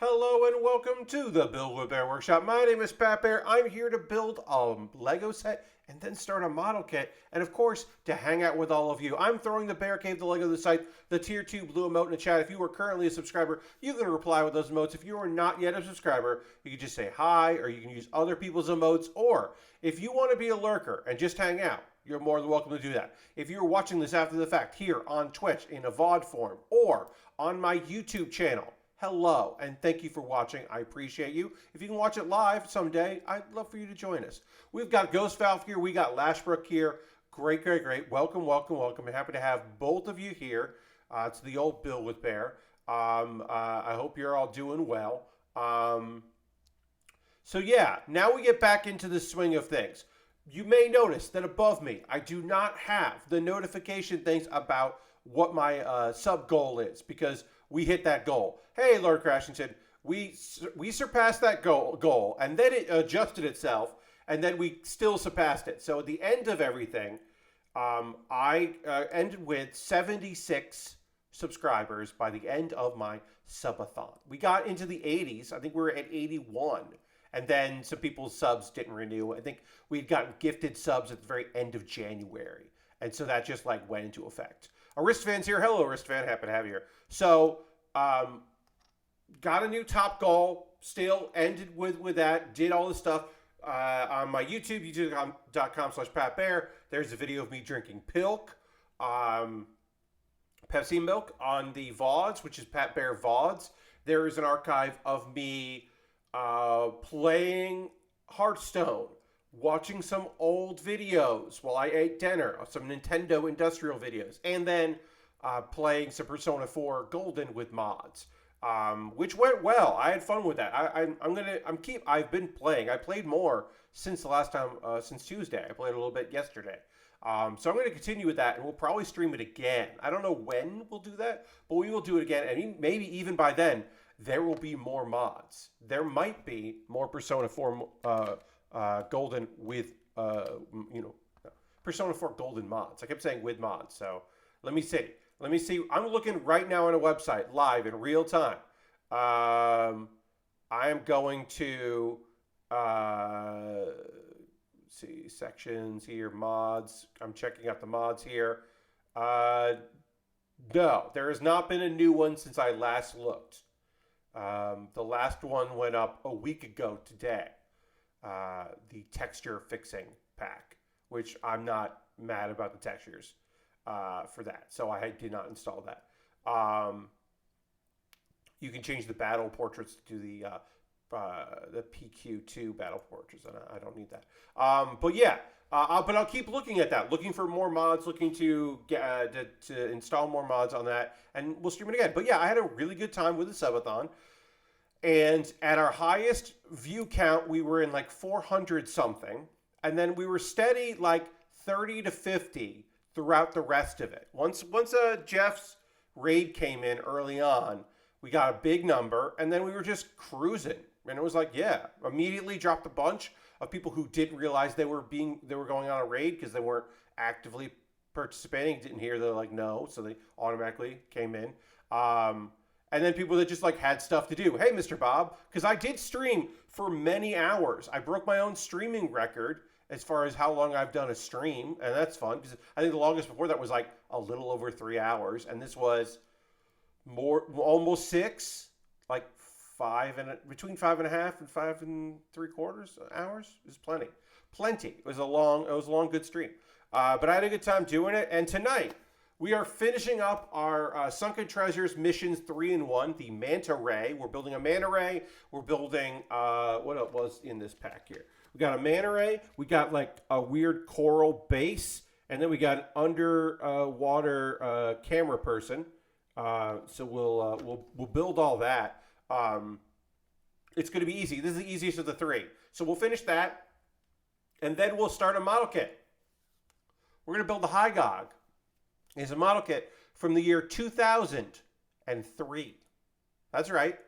Hello and welcome to the Build with Baer Workshop. My name is Pat Baer. I'm here to build a Lego set and then start a model kit. And of course, to hang out with all of you. I'm throwing the Baer Cave, the Lego the site, the tier 2 blue emote in the chat. If you are currently a subscriber, you can reply with those emotes. If you are not yet a subscriber, you can just say hi, or you can use other people's emotes. Or if you want to be a lurker and just hang out, you're more than welcome to do that. If you're watching this after the fact here on Twitch in a VOD form or on my YouTube channel, hello, and thank you for watching. I appreciate you. If you can watch it live someday, I'd love for you to join us. We've got Ghost Valve here. We got Lashbrook here. Great, great, great. Welcome, welcome, welcome. I'm happy to have both of you here to the old Build with Baer. I hope you're all doing well. So yeah, now we get back into the swing of things. You may notice that above me, I do not have the notification things about what my sub goal is, because we hit that goal. Hey, Lord Crashington, we surpassed that goal, and then it adjusted itself, and then we still surpassed it. So at the end of everything, I ended with 76 subscribers by the end of my subathon. We got into the 80s. I think we were at 81. And then some people's subs didn't renew. I think we'd gotten gifted subs at the very end of January. And so that just like went into effect. Aristfan's here. Hello, Aristfan. Happy to have you here. So, got a new top goal. Still ended with that. Did all the stuff on my YouTube, youtube.com/PatBaer. There's a video of me drinking PILK, Pepsi milk on the VODs, which is Pat Baer VODs. There is an archive of me playing Hearthstone, watching some old videos while I ate dinner, some Nintendo Industrial videos, and then playing some Persona 4 Golden with mods, which went well. I had fun with that. I've been playing. I played more since the last time, since Tuesday. I played a little bit yesterday. So I'm going to continue with that, and we'll probably stream it again. I don't know when we'll do that, but we will do it again, and maybe even by then, there will be more mods. There might be more Persona 4 Golden with, Persona 4 Golden mods. I kept saying with mods, so let me see. I'm looking right now on a website, live in real time. I am going to see sections here, mods. I'm checking out the mods here. No, there has not been a new one since I last looked. The last one went up a week ago today. The texture fixing pack, which I'm not mad about the textures for that. So I did not install that. You can change the battle portraits to the PQ2 battle portraits, and I don't need that. But yeah, but I'll keep looking at that, looking for more mods, looking to get to install more mods on that, and we'll stream it again. But yeah, I had a really good time with the subathon. And at our highest view count, we were in like 400 something. And then we were steady like 30 to 50 throughout the rest of it. Once Jeff's raid came in early on, we got a big number, and then we were just cruising. And it was like, yeah, immediately dropped a bunch of people who didn't realize they were going on a raid because they weren't actively participating, didn't hear they're like no, so they automatically came in. And then people that just like had stuff to do. Hey, Mr. Bob, because I did stream for many hours. I broke my own streaming record as far as how long I've done a stream, and that's fun because I think the longest before that was like a little over 3 hours, and this was almost 6, like between 5.5 and 5 3/4 hours is plenty. It was a long, good stream. But I had a good time doing it, and tonight we are finishing up our Sunken Treasures Missions 3-in-1, the Manta Ray. We're building a Manta Ray. We're building, what else was in this pack here? We got a Manta Ray. We got like a weird coral base. And then we got an underwater camera person. So we'll build all that. It's going to be easy. This is the easiest of the three. So we'll finish that. And then we'll start a model kit. We're going to build the Hy-Gogg. It's a model kit from the year 2003. That's right,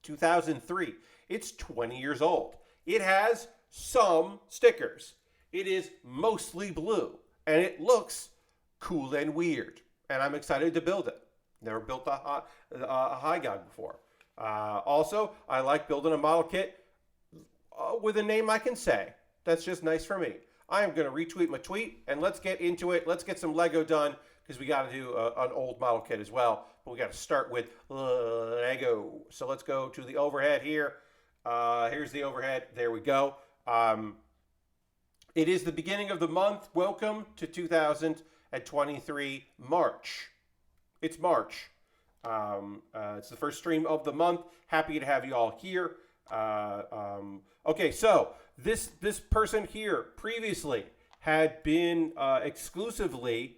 2003. It's 20 years old. It has some stickers. It is mostly blue, and it looks cool and weird. And I'm excited to build it. Never built a Hy-Gogg before. Also, I like building a model kit with a name I can say. That's just nice for me. I am going to retweet my tweet, and let's get into it. Let's get some Lego done, because we got to do an old model kit as well. But we got to start with Lego. So let's go to the overhead here. Here's the overhead. There we go. It is the beginning of the month. Welcome to 2023 March. It's March. It's the first stream of the month. Happy to have you all here. Okay, so this person here previously had been exclusively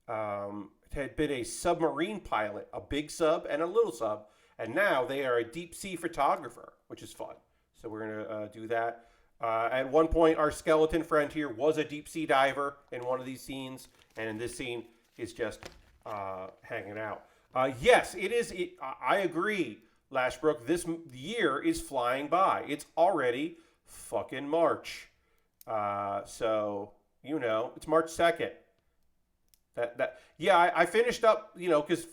had been a submarine pilot, a big sub and a little sub, and now they are a deep sea photographer, which is fun. So we're gonna do that. At one point, our skeleton friend here was a deep sea diver in one of these scenes, and in this scene, is just hanging out. Yes, it is. I agree, Lashbrook. This year is flying by. It's already fucking March. So, you know, it's March 2nd. Yeah, I finished up, you know, because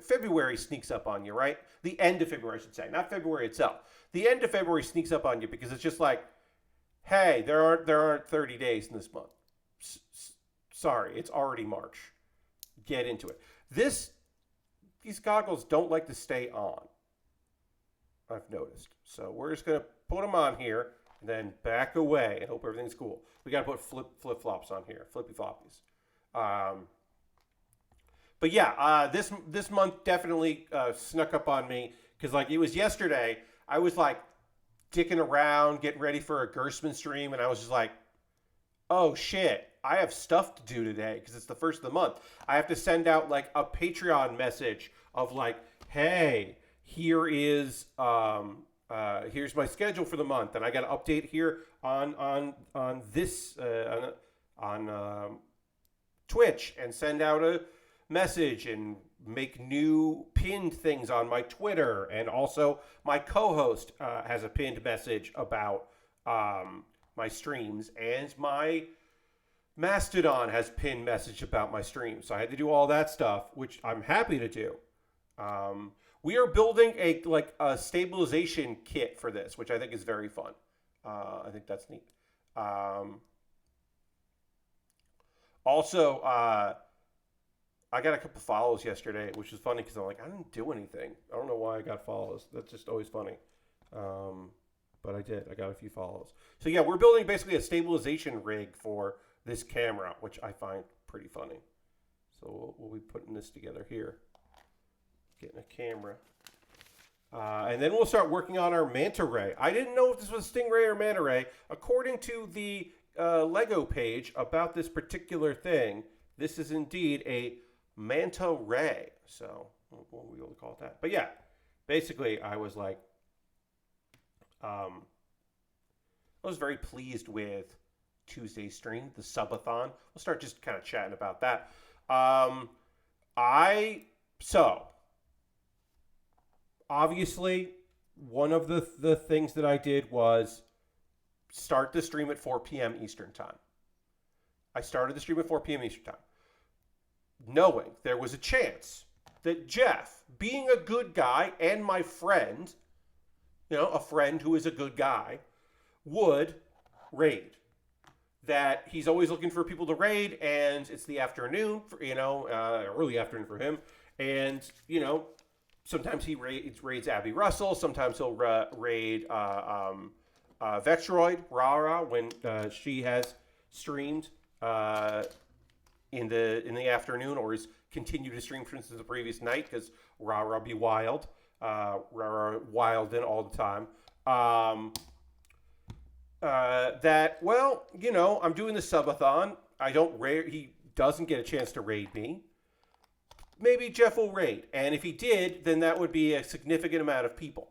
February sneaks up on you, right? The end of February, I should say, not February itself. The end of February sneaks up on you because it's just like, hey, there aren't 30 days in this month. Sorry, it's already March. Get into it. These goggles don't like to stay on, I've noticed. So we're just gonna put them on here and then back away and hope everything's cool. We gotta put flip flops on here, flippy floppies. But yeah, this month definitely snuck up on me because like it was yesterday. I was like dicking around, getting ready for a Gerstmann stream, and I was just like, oh shit, I have stuff to do today because it's the first of the month. I have to send out like a Patreon message of like, hey, here's my schedule for the month, and I got to update here on this on Twitch and send out a message and make new pinned things on my Twitter, and also my co-host has a pinned message about my streams, and my Mastodon has pinned message about my streams. So I had to do all that stuff, which I'm happy to do. We are building a stabilization kit for this, which I think is very fun. I think that's neat. Also, I got a couple follows yesterday, which is funny because I'm like, I didn't do anything. I don't know why I got follows. That's just always funny. But I did. I got a few follows. So yeah, we're building basically a stabilization rig for this camera, which I find pretty funny. So we'll be putting this together here. Getting a camera. And then we'll start working on our manta ray. I didn't know if this was stingray or manta ray. According to the Lego page about this particular thing, this is indeed a manta ray. So what will we call it that? But yeah, basically I was like, I was very pleased with Tuesday's stream, the subathon. We'll start just kind of chatting about that. Obviously, one of the things that I did was start the stream at 4 p.m. Eastern time. I started the stream at 4 p.m. Eastern time, knowing there was a chance that Jeff, being a good guy and my friend, you know, a friend who is a good guy, would raid. That he's always looking for people to raid, and it's the afternoon, early afternoon for him, and, you know, sometimes he raids Abby Russell. Sometimes he'll raid Vectroid Rara when she has streamed in the afternoon, or has continued to stream since the previous night, because Rara be wild. Rara wild in all the time. I'm doing the subathon. He doesn't get a chance to raid me. Maybe Jeff will raid, and if he did, then that would be a significant amount of people.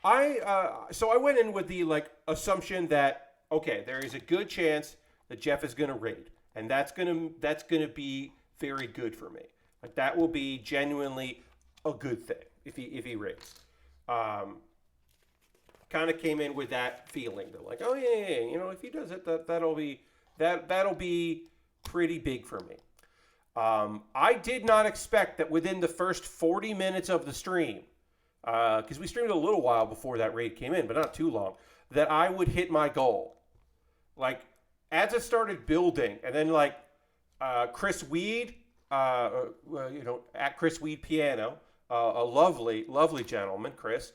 So I went in with the assumption that, okay, there is a good chance that Jeff is going to raid, and that's gonna be very good for me. Like, that will be genuinely a good thing if he raids. Kind of came in with that feeling that, like, oh yeah, you know, if he does it, that'll be pretty big for me. I did not expect that within the first 40 minutes of the stream because we streamed a little while before that raid came in, but not too long, that I would hit my goal. Like, as it started building, and then like Chris Weed, at Chris Weed Piano, a lovely, lovely gentleman, Chris.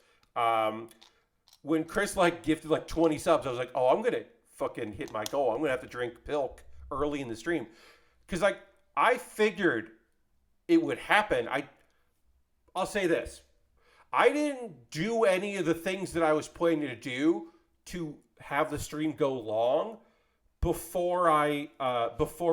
When Chris like gifted like 20 subs, I was like, oh, I'm gonna fucking hit my goal. I'm gonna have to drink Pilk early in the stream, because like I figured it would happen. I'll say this: I didn't do any of the things that I was planning to do to have the stream go long before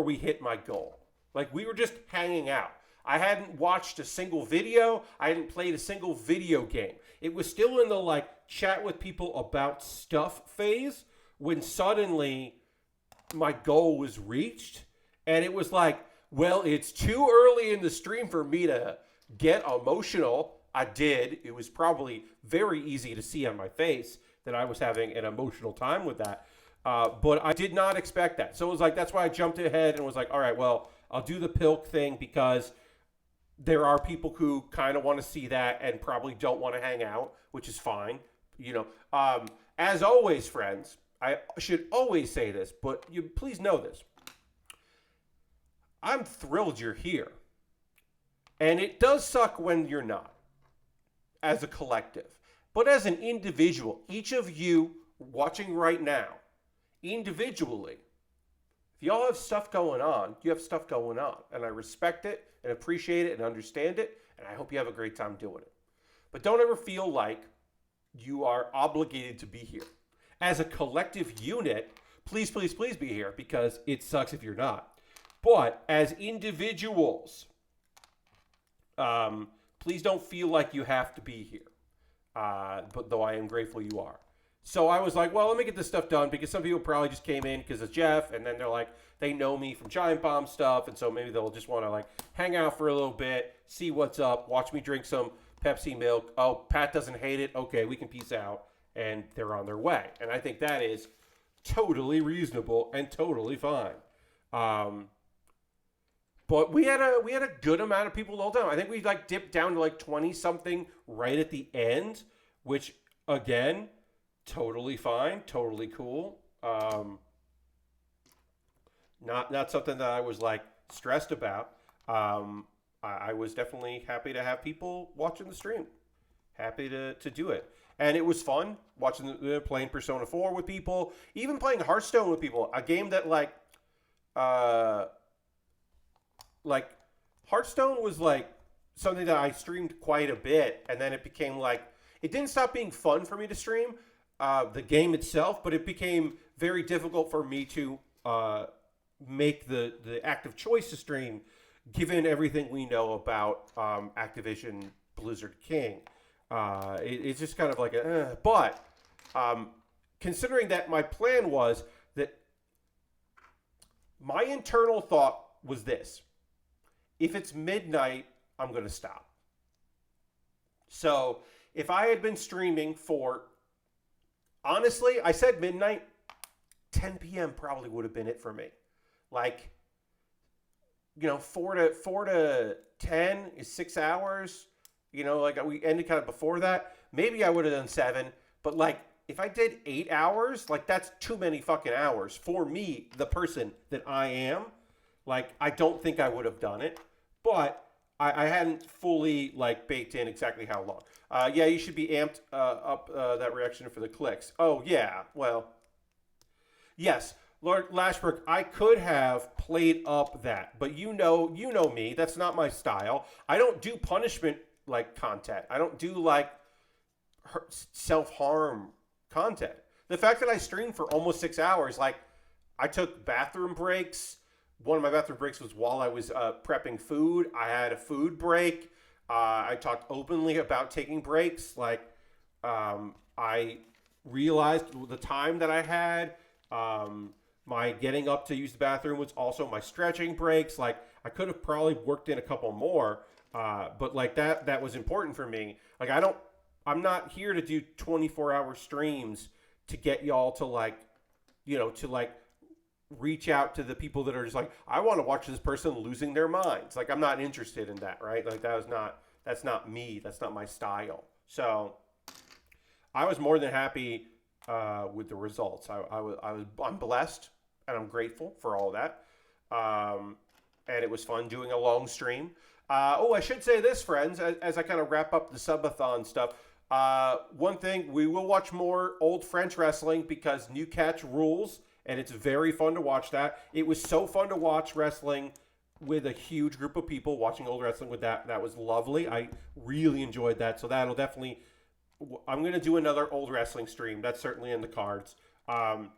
we hit my goal. Like, we were just hanging out. I hadn't watched a single video. I hadn't played a single video game. It was still in the like chat with people about stuff phase when suddenly my goal was reached, and it was like, well, it's too early in the stream for me to get emotional. I did. It was probably very easy to see on my face that I was having an emotional time with that. But I did not expect that. So it was like, that's why I jumped ahead and was like, all right, well, I'll do the Pilk thing because there are people who kind of want to see that and probably don't want to hang out, which is fine. As always, friends, I should always say this, but you please know this. I'm thrilled you're here. And it does suck when you're not, as a collective. But as an individual, each of you watching right now, individually, if y'all have stuff going on, you have stuff going on. And I respect it and appreciate it and understand it. And I hope you have a great time doing it. But don't ever feel like you are obligated to be here. As a collective unit, please, please, please be here, because it sucks if you're not. But as individuals, please don't feel like you have to be here. But though I am grateful you are. So I was like, well, let me get this stuff done, because some people probably just came in because of Jeff, and then they're like, they know me from Giant Bomb stuff, and so maybe they'll just want to like hang out for a little bit, see what's up, watch me drink some Pepsi milk. Oh, Pat doesn't hate it. Okay, we can peace out, and they're on their way. And I think that is totally reasonable and totally fine. But we had a good amount of people the whole time. I think we like dipped down to like 20 something right at the end, which again, totally fine, totally cool. Not something that I was like stressed about. I was definitely happy to have people watching the stream. Happy to do it. And it was fun watching playing Persona 4 with people, even playing Hearthstone with people, a game that like Hearthstone was like something that I streamed quite a bit, and then it became like, it didn't stop being fun for me to stream the game itself, but it became very difficult for me to make the active choice to stream, given everything we know about Activision Blizzard King. It's just kind of like but considering that my plan was that my internal thought was this: if it's midnight, I'm going to stop. So if I had been streaming for, honestly, I said midnight, 10 p.m. probably would have been it for me. Like, 4 to 10 is 6 hours. Like we ended kind of before that. Maybe I would have done 7. But like, if I did 8 hours, like that's too many fucking hours for me, the person that I am. Like, I don't think I would have done it. But I hadn't fully like baked in exactly how long. Yeah, you should be amped up that reaction for the clicks. Oh yeah, well, yes, Lord Lashbrook, I could have played up that, but you know me. That's not my style. I don't do punishment like content. I don't do like self-harm content. The fact that I streamed for almost 6 hours, like I took bathroom breaks. One of my bathroom breaks was while I was prepping food. I had a food break. I talked openly about taking breaks. Like, I realized the time that I had. My getting up to use the bathroom was also my stretching breaks. Like, I could have probably worked in a couple more. But like that was important for me. Like, I'm not here to do 24-hour streams to get y'all to like, to like, reach out to the people that are just like, I want to watch this person losing their minds. Like, I'm not interested in that, right? Like, that's not me. That's not my style. So I was more than happy with the results. I'm blessed and I'm grateful for all of that. And it was fun doing a long stream. I should say this, friends, as I kind of wrap up the subathon stuff. One thing, we will watch more old French wrestling because New Catch rules, and it's very fun to watch that. It was so fun to watch wrestling with a huge group of people watching old wrestling with that. That was lovely. I really enjoyed that. So that'll definitely, I'm going to do another old wrestling stream. That's certainly in the cards. And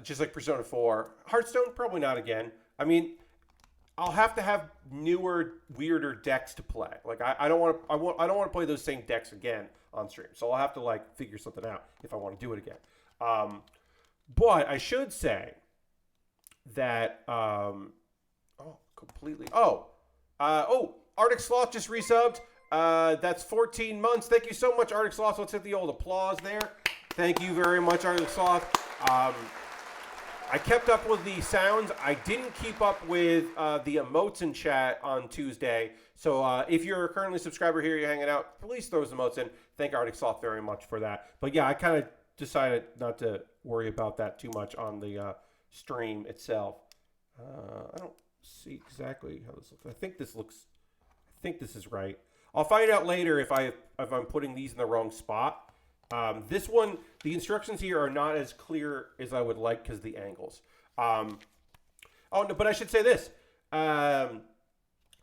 just like Persona 4. Hearthstone, probably not again. I mean, I'll have to have newer, weirder decks to play. Like I don't want to play those same decks again on stream. So I'll have to like figure something out if I want to do it again. But I should say that Arctic Sloth just resubbed. That's 14 months. Thank you so much, Arctic Sloth. Let's hit the old applause there. Thank you very much, Arctic Sloth. I kept up with the sounds. I didn't keep up with the emotes in chat on Tuesday. So if you're currently a subscriber here, you're hanging out, please throw some emotes in. Thank Arctic Sloth very much for that. But yeah, I kind of decided not to worry about that too much on the stream itself. I don't see exactly how this looks. I think this is right. I'll find out later if I'm putting these in the wrong spot. This one, the instructions here are not as clear as I would like because of the angles. But I should say this.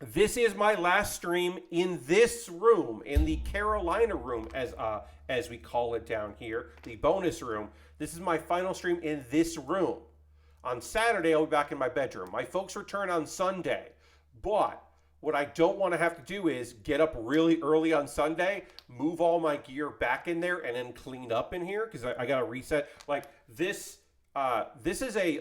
This is my last stream in this room, in the Carolina room, as we call it down here, the bonus room. This is my final stream in this room. On Saturday, I'll be back in my bedroom. My folks return on Sunday, but what I don't want to have to do is get up really early on Sunday, move all my gear back in there, and then clean up in here because I got to reset. Like this, this is a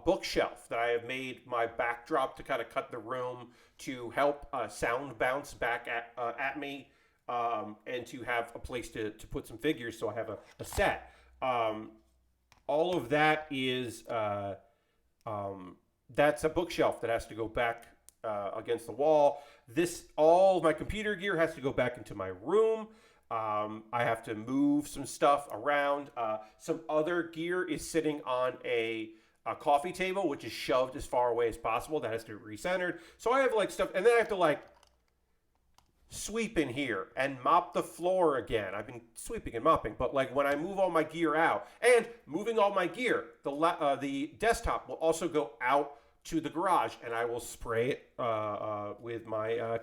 bookshelf that I have made my backdrop to kind of cut the room to help sound bounce back at me, and to have a place to put some figures so I have a set. All of that is that's a bookshelf that has to go back against the wall. All of my computer gear has to go back into my room. I have to move some stuff around. Some other gear is sitting on a coffee table, which is shoved as far away as possible. That has to be recentered. So I have like stuff, and then I have to like sweep in here and mop the floor again. I've been sweeping and mopping, but like when I move all my gear out and moving all my gear, the desktop will also go out to the garage, and I will spray it with my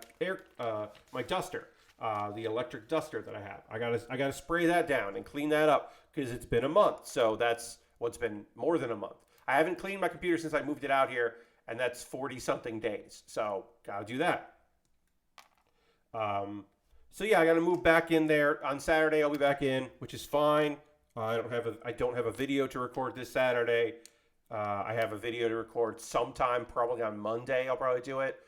my duster, the electric duster that I have. I gotta spray that down and clean that up because it's been a month. So that's what's been more than a month. I haven't cleaned my computer since I moved it out here, and that's 40-something days. So gotta do that. So yeah, I gotta move back in there on Saturday. I'll be back in, which is fine. I don't have a video to record this Saturday. I have a video to record sometime, probably on Monday. I'll probably do it.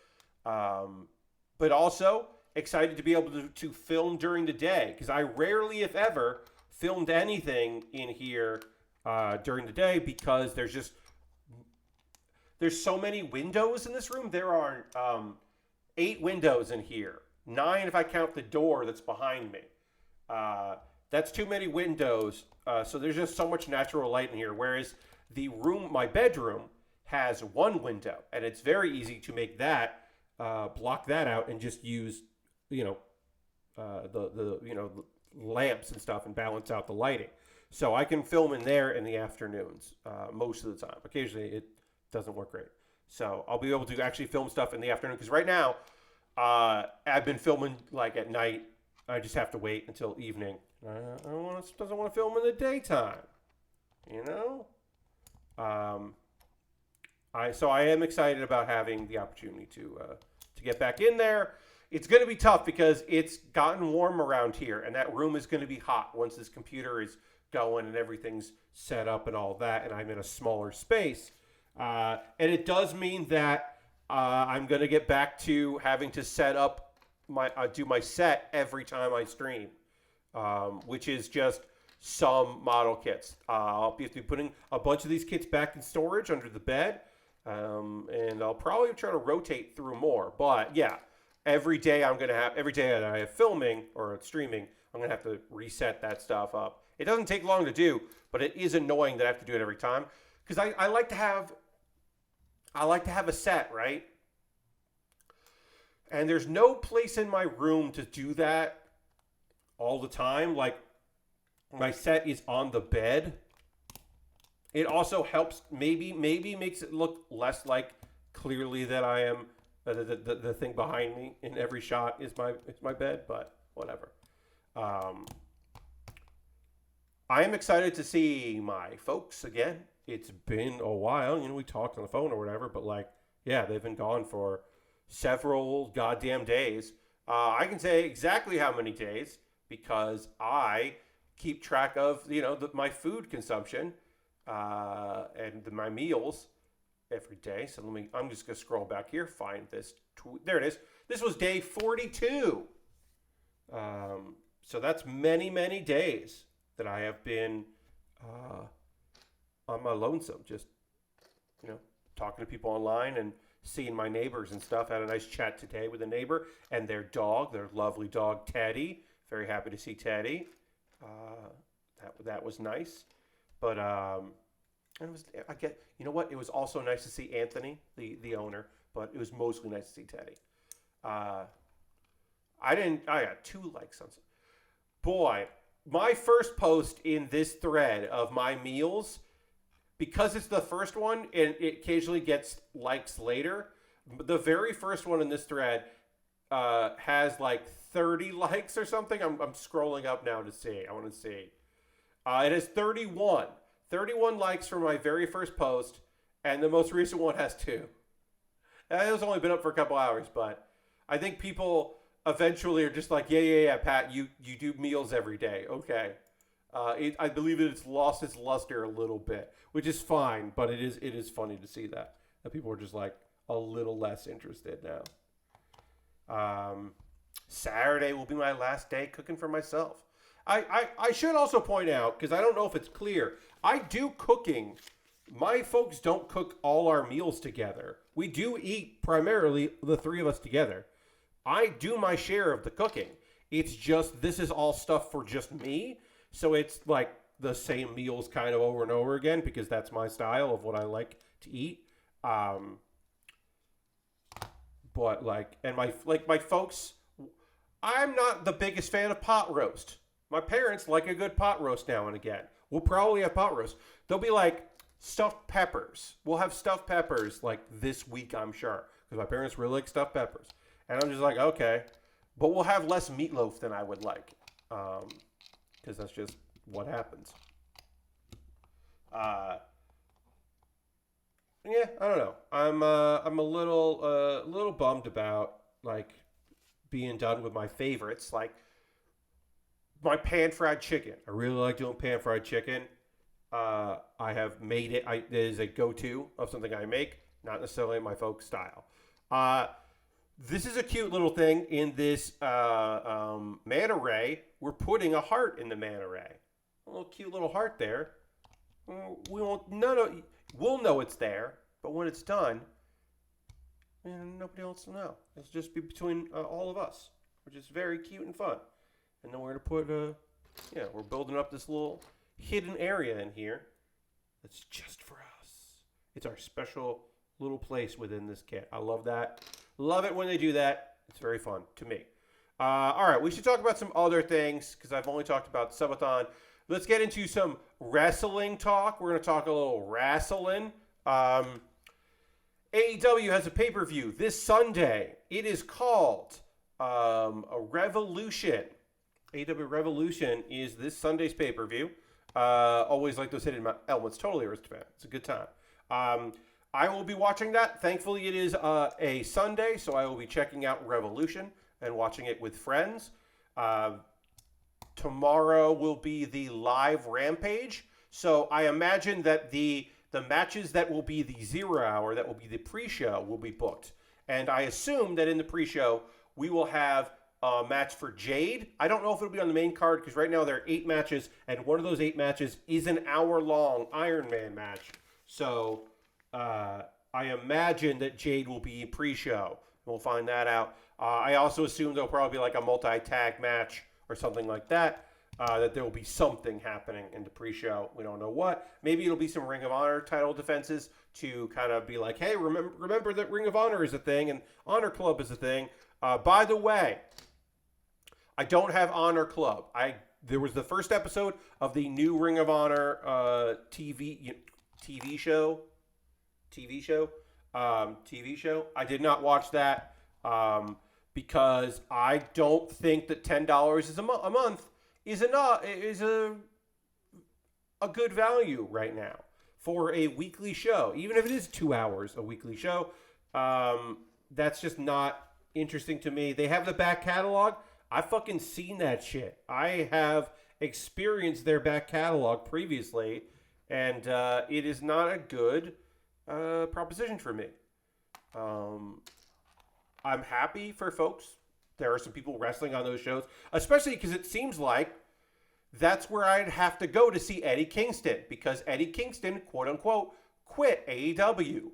But also excited to be able to film during the day because I rarely, if ever, filmed anything in here during the day because there's so many windows in this room. There are 8 windows in here. 9 if I count the door that's behind me. That's too many windows. So there's just so much natural light in here. Whereas the room, my bedroom, has 1 window, and it's very easy to make that block that out and just use, the lamps and stuff and balance out the lighting. So I can film in there in the afternoons most of the time. Occasionally it doesn't work great. So I'll be able to actually film stuff in the afternoon because right now I've been filming like at night. I just have to wait until evening. I doesn't want to film in the daytime, I am excited about having the opportunity to get back in there. It's going to be tough because it's gotten warm around here, and that room is going to be hot once this computer is going and everything's set up and all that, and I'm in a smaller space. And it does mean that I'm going to get back to having to set up do my set every time I stream, which is just some model kits. I'll be putting a bunch of these kits back in storage under the bed, and I'll probably try to rotate through more. But yeah, every day that I have filming or streaming, I'm going to have to reset that stuff up. It doesn't take long to do, but it is annoying that I have to do it every time because I like to have a set, right? And there's no place in my room to do that all the time. Like, my set is on the bed. It also helps, maybe makes it look less like clearly that I am the thing behind me in every shot is my bed, but whatever. I am excited to see my folks again. It's been a while. We talked on the phone or whatever, but yeah, they've been gone for several goddamn days. I can say exactly how many days because I keep track of, my food consumption and my meals every day. So I'm just going to scroll back here, find this tweet. There it is. This was day 42. So that's many, many days that I have been on my lonesome, just, talking to people online and seeing my neighbors and stuff. I had a nice chat today with a neighbor and their dog, their lovely dog, Teddy. Very happy to see Teddy. That was nice. But and it was, it was also nice to see Anthony, the owner, but it was mostly nice to see Teddy. I got 2 likes on some. Boy, my first post in this thread of my meals, because it's the first one and it occasionally gets likes later, the very first one in this thread has 30 likes or something. I'm scrolling up now to see. I want to see. It has 31. 31 likes for my very first post, and the most recent one has 2. It has only been up for a couple hours, but I think people eventually are just like, yeah, Pat, you do meals every day. Okay. I believe it's lost its luster a little bit, which is fine, but it is funny to see that people are just a little less interested now. Saturday will be my last day cooking for myself. I should also point out, because I don't know if it's clear, I do cooking. My folks don't cook all our meals together. We do eat primarily the 3 of us together. I do my share of the cooking. It's just, this is all stuff for just me. So it's the same meals kind of over and over again because that's my style of what I like to eat. But my folks, I'm not the biggest fan of pot roast. My parents like a good pot roast now and again. We'll probably have pot roast. They'll be stuffed peppers. We'll have stuffed peppers this week, I'm sure, because my parents really like stuffed peppers. And I'm just okay. But we'll have less meatloaf than I would like, because that's just what happens. Yeah, I don't know. I'm a little bummed about being done with my favorites, my pan-fried chicken. I really like doing pan-fried chicken. I have made it. It is a go-to of something I make, not necessarily my folk style. This is a cute little thing in this manta ray. We're putting a heart in the manta ray. A little cute little heart there. We'll know it's there, but when it's done, nobody else will know. It'll just be between all of us, which is very cute and fun. And then we're going to put, we're building up this little hidden area in here that's just for us. It's our special little place within this kit. I love that. Love it when they do that. It's very fun to me. All right, we should talk about some other things because I've only talked about subathon. Let's get into some wrestling talk. We're going to talk a little wrestling. AEW has a pay-per-view this Sunday. It is called a Revolution. AEW Revolution is this Sunday's pay-per-view. Always like those hidden elements. Totally Aristocrat. It's a good time. I will be watching that. Thankfully, it is a Sunday, so I will be checking out Revolution and watching it with friends. Tomorrow will be the live Rampage. So I imagine that the matches that will be the 0 hour, that will be the pre-show, will be booked. And I assume that in the pre-show, we will have a match for Jade. I don't know if it'll be on the main card because right now there are 8 matches, and one of those 8 matches is an hour-long Iron Man match. So I imagine that Jade will be pre-show. We'll find that out. I also assume there'll probably be like a multi-tag match or something like that. That there will be something happening in the pre-show. We don't know what. Maybe it'll be some Ring of Honor title defenses to kind of be like, hey, remember that Ring of Honor is a thing and Honor Club is a thing. By the way, I don't have Honor Club. There was the first episode of the new Ring of Honor TV show. I did not watch that because I don't think that $10 is a month is a good value right now for a weekly show. Even if it is 2 hours a weekly show, that's just not interesting to me. They have the back catalog. I've fucking seen that shit. I have experienced their back catalog previously, and it is not a good proposition for me. I'm happy for folks. There are some people wrestling on those shows, especially because it seems like that's where I'd have to go to see Eddie Kingston, because Eddie Kingston, quote unquote, quit AEW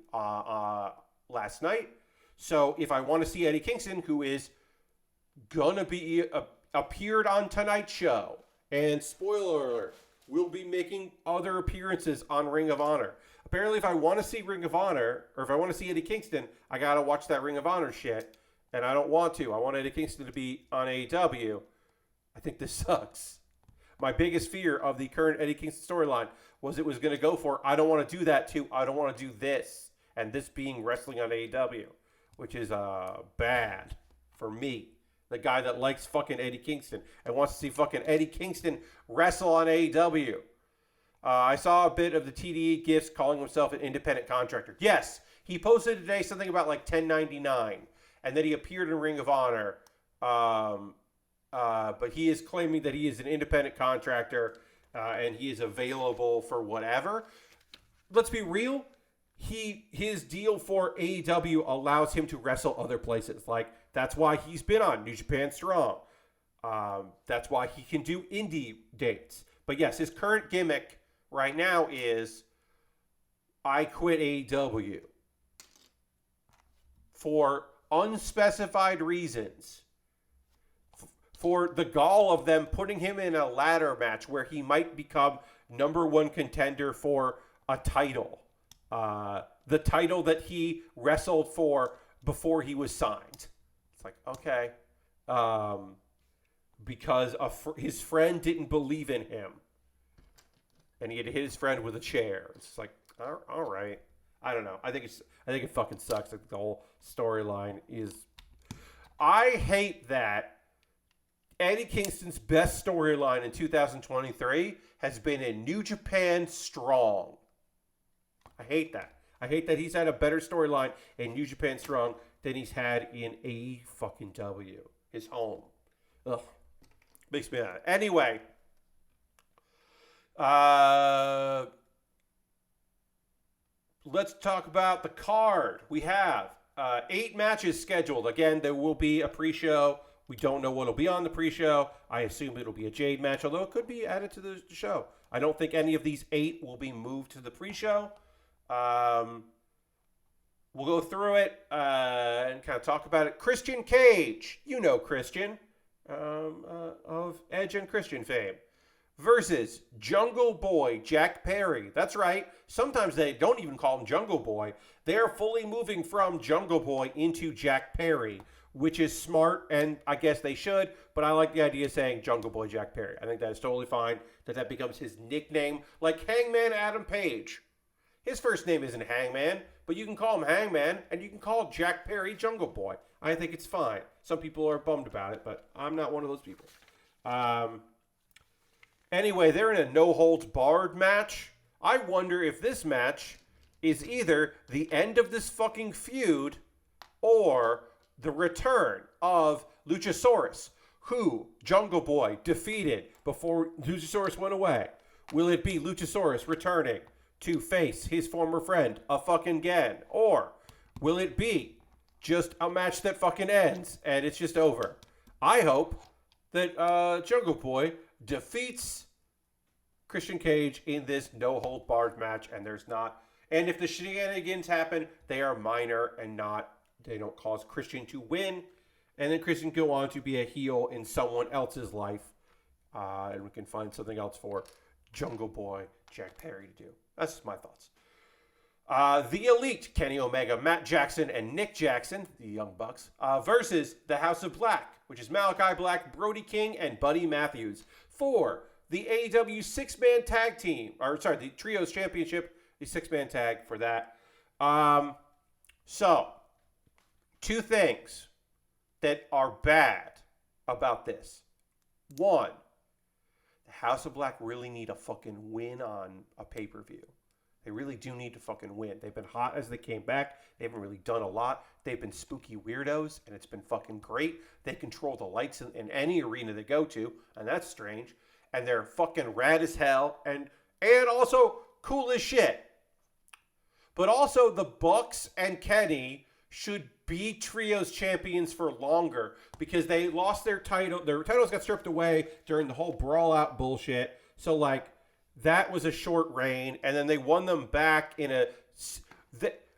last night. So if I want to see Eddie Kingston, who is gonna be appeared on tonight's show, and spoiler alert, will be making other appearances on Ring of Honor. Apparently, if I want to see Ring of Honor, or if I want to see Eddie Kingston, I gotta watch that Ring of Honor shit. And I don't want to. I want Eddie Kingston to be on AEW. I think this sucks. My biggest fear of the current Eddie Kingston storyline was it was going to go for, I don't want to do that too. I don't want to do this. And this being wrestling on AEW, which is bad for me. The guy that likes fucking Eddie Kingston and wants to see fucking Eddie Kingston wrestle on AEW. I saw a bit of the TDE gifts calling himself an independent contractor. Yes, he posted today something about like 1099. And that he appeared in Ring of Honor. But he is claiming that he is an independent contractor and he is available for whatever. Let's be real. His deal for AEW allows him to wrestle other places. Like, that's why he's been on New Japan Strong. That's why he can do indie dates. But yes, his current gimmick right now is, I quit AEW for unspecified reasons, for the gall of them putting him in a ladder match where he might become number one contender for a title, the title that he wrestled for before he was signed. It's like, okay, because his friend didn't believe in him and he had to hit his friend with a chair. It's like, all right. I don't know. I think it fucking sucks. Like, the whole storyline is. I hate that Eddie Kingston's best storyline in 2023 has been in New Japan Strong. I hate that. I hate that he's had a better storyline in New Japan Strong than he's had in AEW, his home. Ugh, makes me mad. Anyway, let's talk about the card. We have 8 matches scheduled. Again, there will be a pre-show. We don't know what will be on the pre-show. I assume it'll be a Jade match, although it could be added to the show. I don't think any of these 8 will be moved to the pre-show. We'll go through it and kind of talk about it. Christian Cage, you know Christian, of Edge and Christian fame, versus Jungle Boy Jack Perry. That's right. Sometimes they don't even call him Jungle Boy. They're fully moving from Jungle Boy into Jack Perry, which is smart, and I guess they should, but I like the idea of saying Jungle Boy Jack Perry. I think that is totally fine, that becomes his nickname, like Hangman Adam Page. His first name isn't Hangman, but you can call him Hangman, and you can call Jack Perry Jungle Boy. I think it's fine. Some people are bummed about it, but I'm not one of those people. Anyway, they're in a no-holds-barred match. I wonder if this match is either the end of this fucking feud or the return of Luchasaurus, who Jungle Boy defeated before Luchasaurus went away. Will it be Luchasaurus returning to face his former friend a fucking again? Or will it be just a match that fucking ends and it's just over? I hope that Jungle Boy defeats Christian Cage in this no-hold-barred match, and there's not. And if the shenanigans happen, they are minor and not. They don't cause Christian to win. And then Christian can go on to be a heel in someone else's life. And we can find something else for Jungle Boy Jack Perry to do. That's just my thoughts. The Elite, Kenny Omega, Matt Jackson, and Nick Jackson, the Young Bucks, versus the House of Black, which is Malachi Black, Brody King, and Buddy Matthews, for the AEW six-man tag team, the Trios Championship, the six-man tag for that. So, two things that are bad about this. One, the House of Black really need a fucking win on a pay-per-view. They really do need to fucking win. They've been hot as they came back. They haven't really done a lot. They've been spooky weirdos, and it's been fucking great. They control the lights in any arena they go to, and that's strange. And they're fucking rad as hell, and also cool as shit. But also, the Bucks and Kenny should be Trios champions for longer, because they lost their title. Their titles got stripped away during the whole Brawl Out bullshit. So, like, that was a short reign, and then they won them back in a...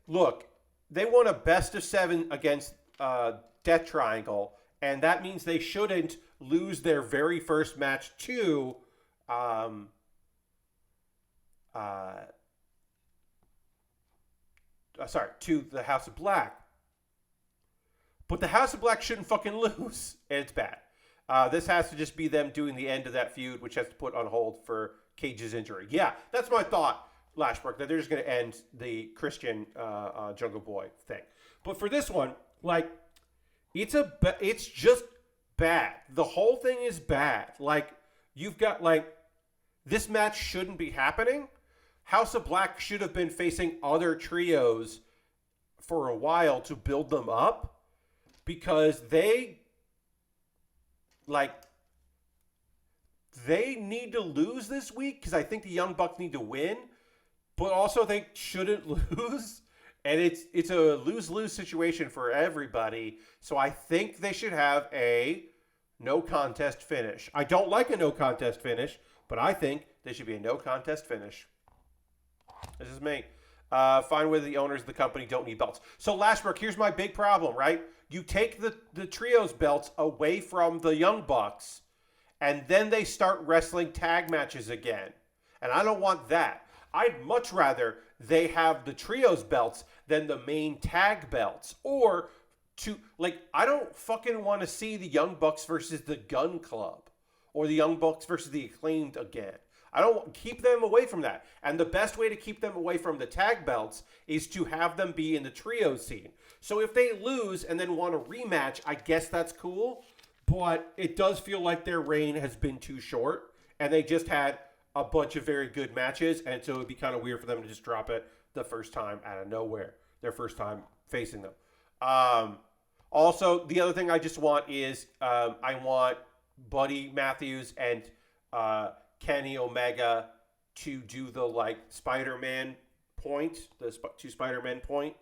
Look, they won a best of 7 against Death Triangle, and that means they shouldn't lose their very first match to... to the House of Black. But the House of Black shouldn't fucking lose, and it's bad. This has to just be them doing the end of that feud, which has to put on hold for Cage's injury. Yeah, that's my thought, Lashbrook, that they're just going to end the Christian Jungle Boy thing. But for this one, like, it's just bad. The whole thing is bad. Like, you've got, like, this match shouldn't be happening. House of Black should have been facing other trios for a while to build them up, because they need to lose this week, because I think the Young Bucks need to win, but also they shouldn't lose. And it's a lose-lose situation for everybody. So I think they should have a no contest finish. I don't like a no contest finish, but I think there should be a no contest finish. This is me. Find whether the owners of the company don't need belts. So Lashbrook, here's my big problem, right? You take the trios belts away from the Young Bucks, and then they start wrestling tag matches again. And I don't want that. I'd much rather they have the trios belts than the main tag belts. Or I don't fucking want to see the Young Bucks versus the Gun Club, or the Young Bucks versus the Acclaimed again. I don't keep them away from that. And the best way to keep them away from the tag belts is to have them be in the trio scene. So if they lose and then want a rematch, I guess that's cool. But it does feel like their reign has been too short, and they just had a bunch of very good matches, and so it would be kind of weird for them to just drop it the first time out of nowhere, their first time facing them. Also, the other thing I just want is I want Buddy Matthews and Kenny Omega to do the, like, Spider-Man point, the two Spider-Man point,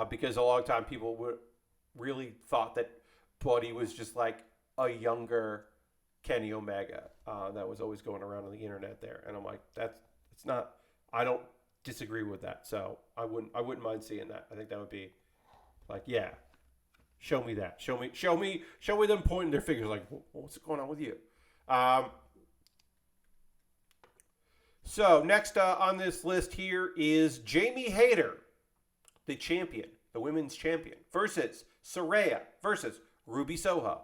because a long time people really thought that Buddy was just like a younger Kenny Omega. That was always going around on the internet there, and I'm like, it's not. I don't disagree with that, so I wouldn't mind seeing that. I think that would be like, yeah, show me that, show me them pointing their fingers like, what's going on with you? So next on this list here is Jamie Hayter, the champion, the women's champion, versus Saraya versus Ruby Soho.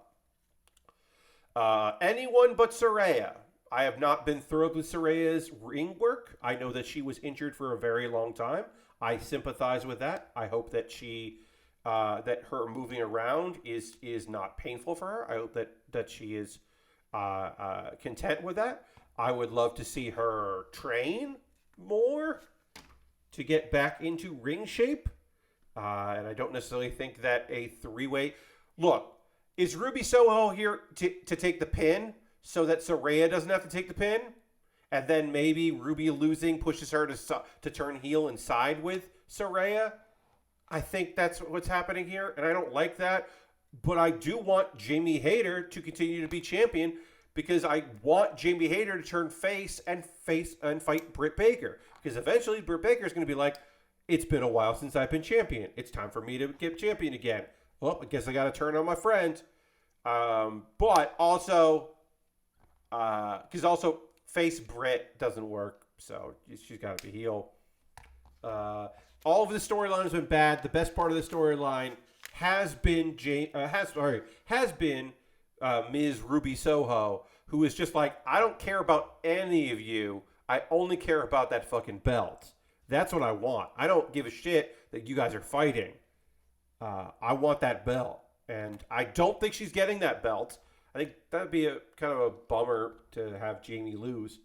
Anyone but Saraya. I have not been thrilled with Saraya's ring work. I know that she was injured for a very long time. I sympathize with that. I hope that that her moving around is not painful for her. I hope that she is content with that. I would love to see her train more to get back into ring shape. And I don't necessarily think that a three-way... Look, is Ruby Soho here to take the pin so that Saraya doesn't have to take the pin? And then maybe Ruby losing pushes her to turn heel and side with Saraya? I think that's what's happening here, and I don't like that. But I do want Jamie Hayter to continue to be champion, because I want Jamie Hayter to turn face and fight Britt Baker. Because eventually Britt Baker is going to be like, it's been a while since I've been champion. It's time for me to get champion again. well, I guess I got to turn on my friend. But also, because also face Brit doesn't work, so she's got to be heel. All of the storyline has been bad. The best part of the storyline has been Ms. Ruby Soho, who is just like, I don't care about any of you. I only care about that fucking belt. That's what I want. I don't give a shit that you guys are fighting. I want that belt. And I don't think she's getting that belt. I think that'd be a kind of a bummer to have Jamie lose.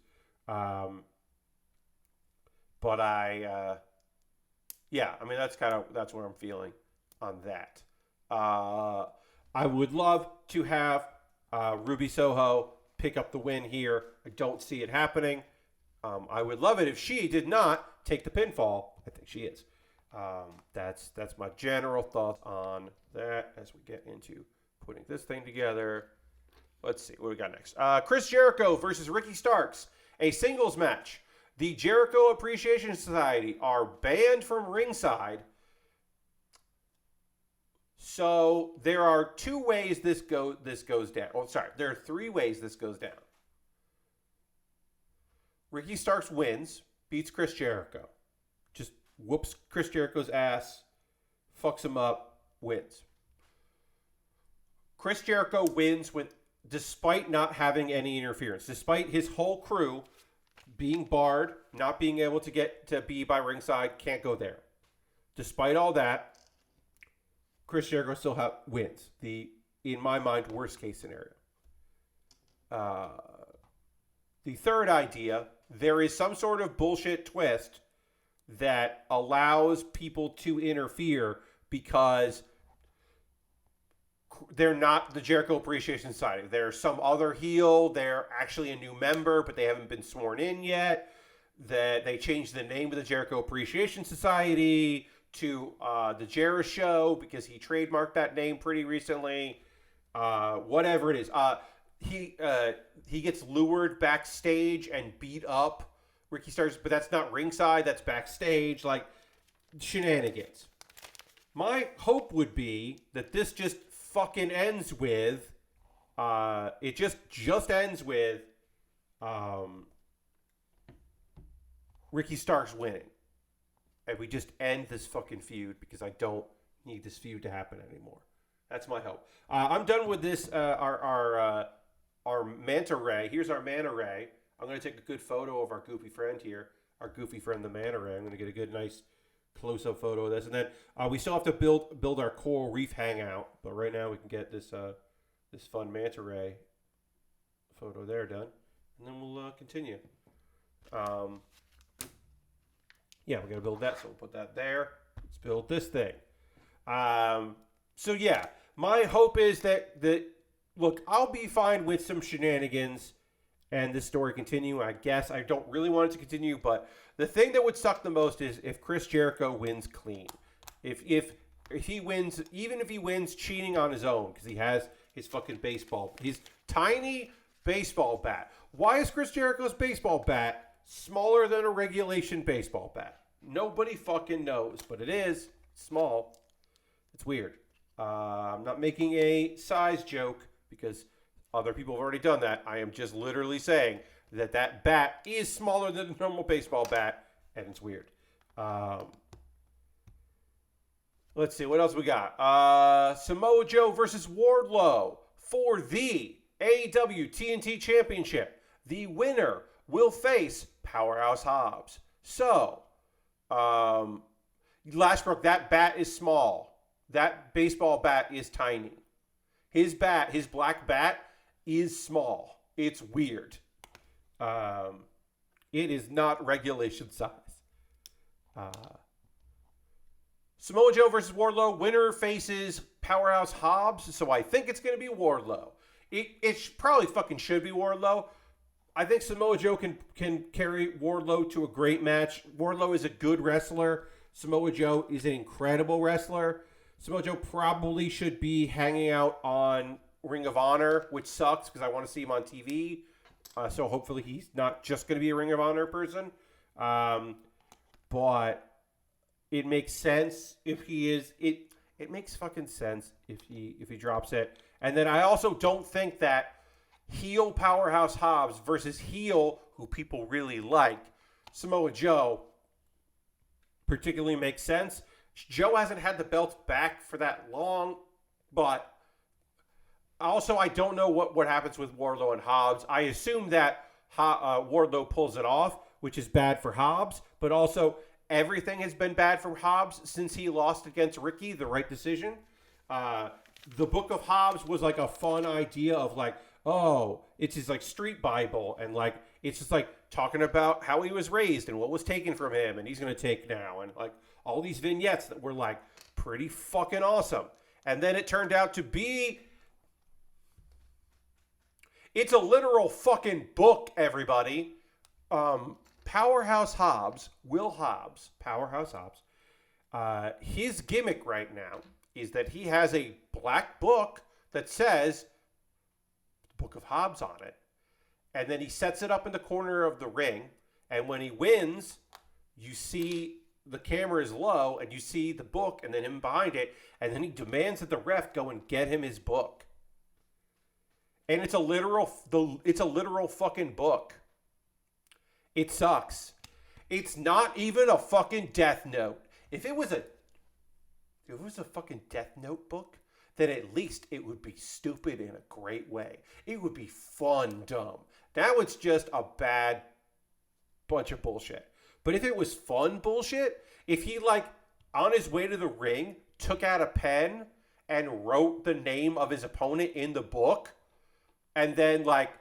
But yeah, I mean, that's what I'm feeling on that. I would love to have Ruby Soho pick up the win here. I don't see it happening. I would love it if she did not take the pinfall. I think she is. That's my general thoughts on that as we get into putting this thing together. Let's see what we got next. Chris Jericho versus Ricky Starks, a singles match. The Jericho Appreciation Society are banned from ringside. So there are two ways this goes down. Oh, sorry, there are three ways this goes down. Ricky Starks wins, beats Chris Jericho. Just whoops Chris Jericho's ass, fucks him up, wins. Chris Jericho wins despite not having any interference, despite his whole crew being barred, not being able to get to be by ringside, can't go there. Despite all that, Chris Jericho still wins. In my mind, worst case scenario. The third idea, there is some sort of bullshit twist that allows people to interfere because they're not the Jericho Appreciation Society. They're some other heel. They're actually a new member, but they haven't been sworn in yet. That they changed the name of the Jericho Appreciation Society to the Jera Show because he trademarked that name pretty recently. Whatever it is. He gets lured backstage and beat up Ricky Starks, but that's not ringside. That's backstage. Like, shenanigans. My hope would be that this just fucking ends with it just ends with Ricky Starks winning, and we just end this fucking feud because I don't need this feud to happen anymore. That's my hope. I'm done with this. Our manta ray. Here's our manta ray. I'm going to take a good photo of our goofy friend here. Our goofy friend, the manta ray. I'm going to get a good, nice close-up photo of this, and then we still have to build our coral reef hangout. But right now we can get this this fun manta ray photo there done, and then we'll continue. Yeah, we're gonna build that, so we'll put that there. Let's build this thing. So yeah, my hope is that look, I'll be fine with some shenanigans and this story continue. I guess I don't really want it to continue, but the thing that would suck the most is if Chris Jericho wins clean. If he wins, even if he wins cheating on his own, because he has his fucking his tiny baseball bat. Why is Chris Jericho's baseball bat smaller than a regulation baseball bat? Nobody fucking knows, but it is small. It's weird. I'm not making a size joke because other people have already done that. I am just literally saying that bat is smaller than a normal baseball bat, and it's weird. Let's see, what else we got? Samoa Joe versus Wardlow for the AEW TNT Championship. The winner will face Powerhouse Hobbs. So, Lashbrook, that bat is small. That baseball bat is tiny. His black bat is small. It's weird. It is not regulation size. Samoa Joe versus Wardlow. Winner faces Powerhouse Hobbs. So I think it's going to be Wardlow. It probably fucking should be Wardlow. I think Samoa Joe can carry Wardlow to a great match. Wardlow is a good wrestler. Samoa Joe is an incredible wrestler. Samoa Joe probably should be hanging out on Ring of Honor, which sucks because I want to see him on TV. So hopefully he's not just going to be a Ring of Honor person. But it makes sense if he is. it makes fucking sense if he drops it. And then I also don't think that heel Powerhouse Hobbs versus heel, who people really like, Samoa Joe, particularly makes sense. Joe hasn't had the belt back for that long, but also I don't know what happens with Wardlow and Hobbs. I assume that Wardlow pulls it off, which is bad for Hobbs, but also everything has been bad for Hobbs since he lost against Ricky, the right decision. The Book of Hobbs was like a fun idea of like, oh, it's his like street Bible, and like it's just like talking about how he was raised and what was taken from him and he's going to take now, and like all these vignettes that were like pretty fucking awesome. And then it turned out to be, it's a literal fucking book, everybody. Powerhouse Hobbs, Will Hobbs, Powerhouse Hobbs, his gimmick right now is that he has a black book that says Book of Hobbs on it. And then he sets it up in the corner of the ring. And when he wins, you see the camera is low and you see the book and then him behind it. And then he demands that the ref go and get him his book. And it's a literal fucking book. It sucks. It's not even a fucking Death Note. If it was a fucking Death Note book, then at least it would be stupid in a great way. It would be fun dumb. Now it's just a bad bunch of bullshit. But if it was fun bullshit, if he like on his way to the ring took out a pen and wrote the name of his opponent in the book, and then like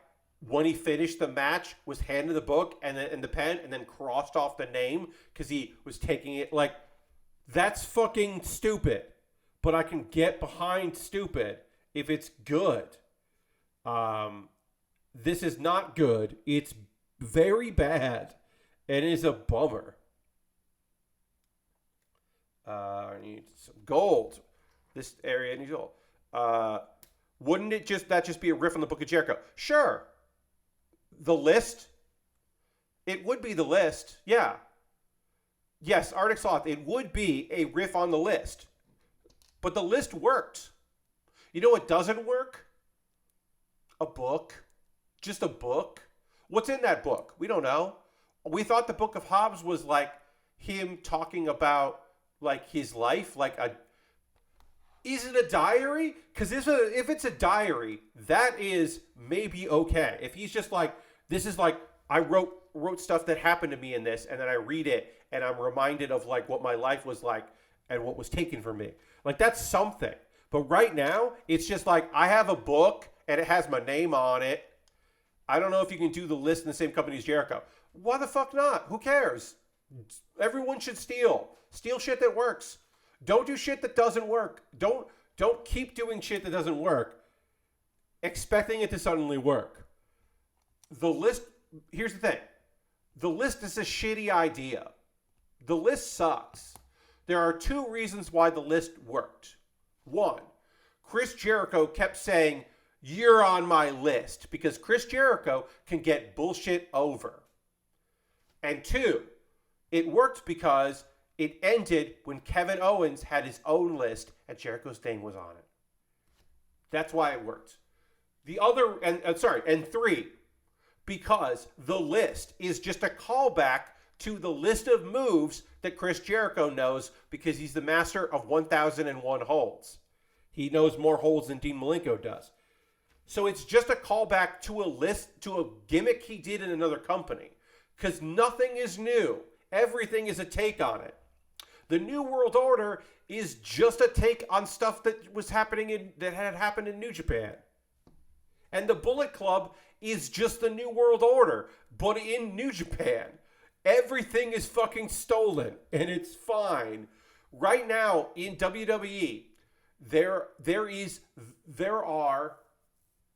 when he finished the match was handed the book and the pen and then crossed off the name because he was taking it, like, that's fucking stupid. But I can get behind stupid if it's good. This is not good. It's very bad. It is a bummer. I need some gold. This area needs gold. Wouldn't it just be a riff on the Book of Jericho? Sure. The list? It would be the list. Yeah. Yes, Arctic Sloth, it would be a riff on the list. But the list worked. You know what doesn't work? A book. Just a book. What's in that book? We don't know. We thought the Book of Hobbs was like him talking about like his life, like a... Is it a diary? Because if it's a diary, that is maybe okay. If he's just like, this is like, I wrote stuff that happened to me in this, and then I read it, and I'm reminded of like what my life was like and what was taken from me. Like, that's something. But right now, it's just like, I have a book, and it has my name on it. I don't know if you can do the list in the same company as Jericho. Why the fuck not? Who cares? Everyone should steal. Steal shit that works. Don't do shit that doesn't work. Don't keep doing shit that doesn't work, expecting it to suddenly work. The list, here's the thing. The list is a shitty idea. The list sucks. There are two reasons why the list worked. One, Chris Jericho kept saying, "You're on my list," because Chris Jericho can get bullshit over. And two, it worked because it ended when Kevin Owens had his own list and Jericho's name was on it. That's why it worked. And three, because the list is just a callback to the list of moves that Chris Jericho knows because he's the master of 1001 holds. He knows more holds than Dean Malenko does. So it's just a callback to a list, to a gimmick he did in another company. Because nothing is new. Everything is a take on it. The New World Order is just a take on stuff that had happened in New Japan. And the Bullet Club is just the New World Order, but in New Japan. Everything is fucking stolen, and it's fine. Right now in WWE, there is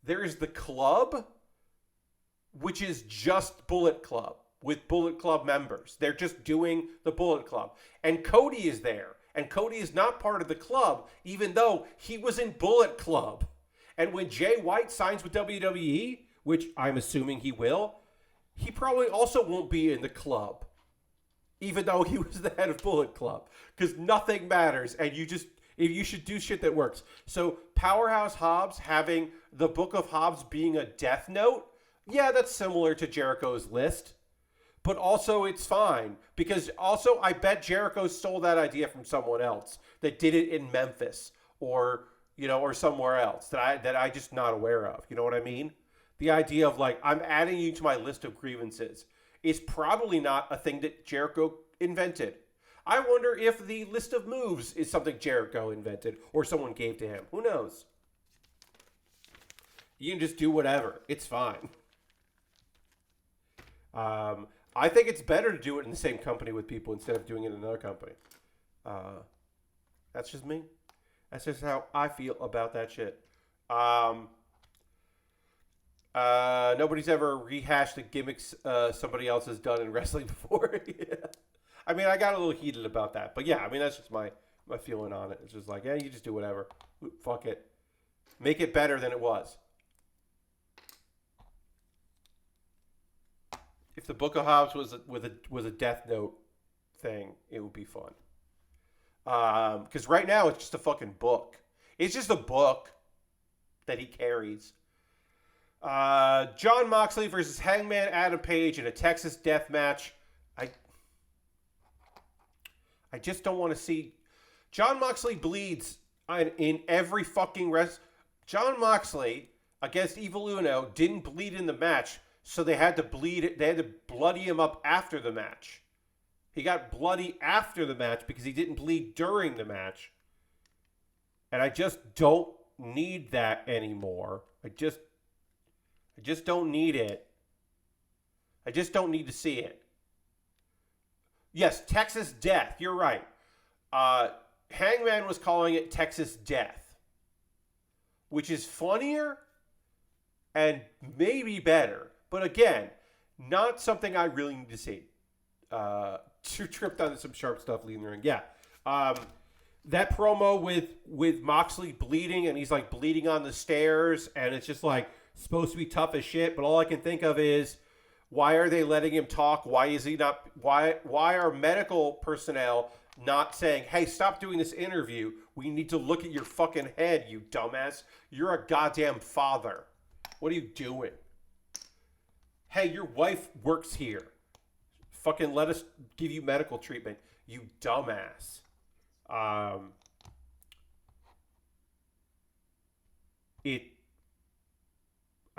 the club, which is just Bullet Club with Bullet Club members. They're just doing the Bullet Club. And Cody is there. And Cody is not part of the club, even though he was in Bullet Club. And when Jay White signs with WWE, which I'm assuming he will, he probably also won't be in the club, even though he was the head of Bullet Club, because nothing matters. And If you should do shit that works. So Powerhouse Hobbs having the Book of Hobbs being a death note, yeah, that's similar to Jericho's list. But also it's fine. Because also I bet Jericho stole that idea from someone else that did it in Memphis or or somewhere else that I just not aware of. You know what I mean? The idea of like, I'm adding you to my list of grievances is probably not a thing that Jericho invented. I wonder if the list of moves is something Jericho invented or someone gave to him. Who knows? You can just do whatever. It's fine. I think it's better to do it in the same company with people instead of doing it in another company. That's just me. That's just how I feel about that shit. Nobody's ever rehashed the gimmicks somebody else has done in wrestling before. Yeah. I mean, I got a little heated about that. But yeah, I mean, that's just my feeling on it. It's just like, yeah, you just do whatever. Fuck it. Make it better than it was. If the Book of Hobbs was a Death Note thing, it would be fun. Because right now, it's just a fucking book. It's just a book that he carries. Jon Moxley versus Hangman Adam Page in a Texas death match. I just don't want to see. Jon Moxley bleeds in every fucking Jon Moxley against Evil Uno didn't bleed in the match, so they had to bloody him up after the match. He got bloody after the match because he didn't bleed during the match. And I just don't need that anymore. I just don't need it. I just don't need to see it. Yes, Texas Death. You're right. Hangman was calling it Texas Death, which is funnier and maybe better. But again, not something I really need to see. Tripped on some sharp stuff leading the ring. Yeah. That promo with Moxley bleeding, and he's like bleeding on the stairs, and it's just like supposed to be tough as shit, but all I can think of is, why are they letting him talk? Why is he not? Why are medical personnel not saying, hey, stop doing this interview. We need to look at your fucking head, you dumbass. You're a goddamn father. What are you doing? Hey, your wife works here. Fucking let us give you medical treatment, you dumbass. I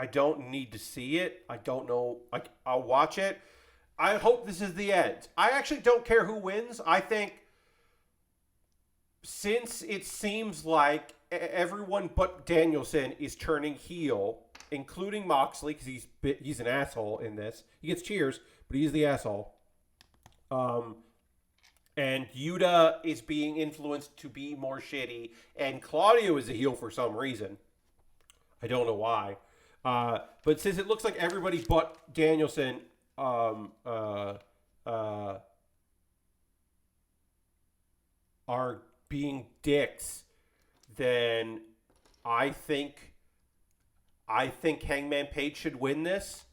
don't need to see it. I don't know. I'll watch it. I hope this is the end. I actually don't care who wins. I think since it seems like everyone but Danielson is turning heel, including Moxley, because he's an asshole in this. He gets cheers, but he's the asshole. And Yuta is being influenced to be more shitty, and Claudio is a heel for some reason. I don't know why. But since it looks like everybody but Danielson are being dicks, then I think Hangman Page should win this,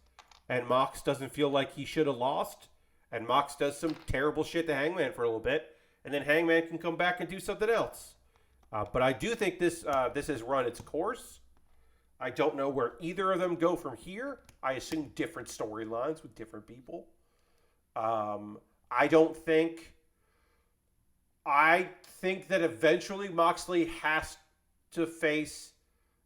and Mox doesn't feel like he should have lost, and Mox does some terrible shit to Hangman for a little bit, and then Hangman can come back and do something else. But I do think this has run its course. I don't know where either of them go from here. I assume different storylines with different people. I think that eventually Moxley has to face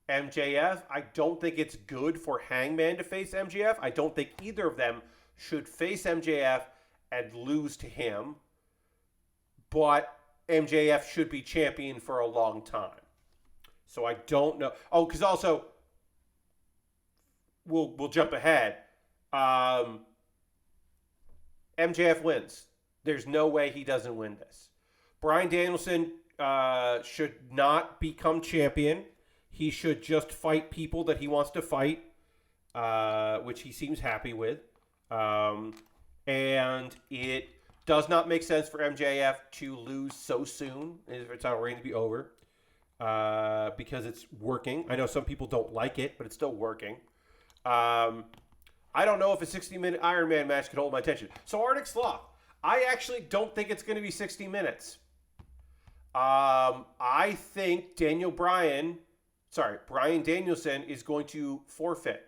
MJF. I don't think it's good for Hangman to face MJF. I don't think either of them should face MJF and lose to him. But MJF should be champion for a long time. So I don't know. Oh, because also, we'll jump ahead. MJF wins. There's no way he doesn't win this. Bryan Danielson should not become champion. He should just fight people that he wants to fight, which he seems happy with. And it does not make sense for MJF to lose so soon if it's not ready to be over, because it's working. I know some people don't like it, but it's still working. I don't know if a 60-minute Iron Man match could hold my attention. So Arctic Sloth, I actually don't think it's going to be 60 minutes. I think Bryan Danielson is going to forfeit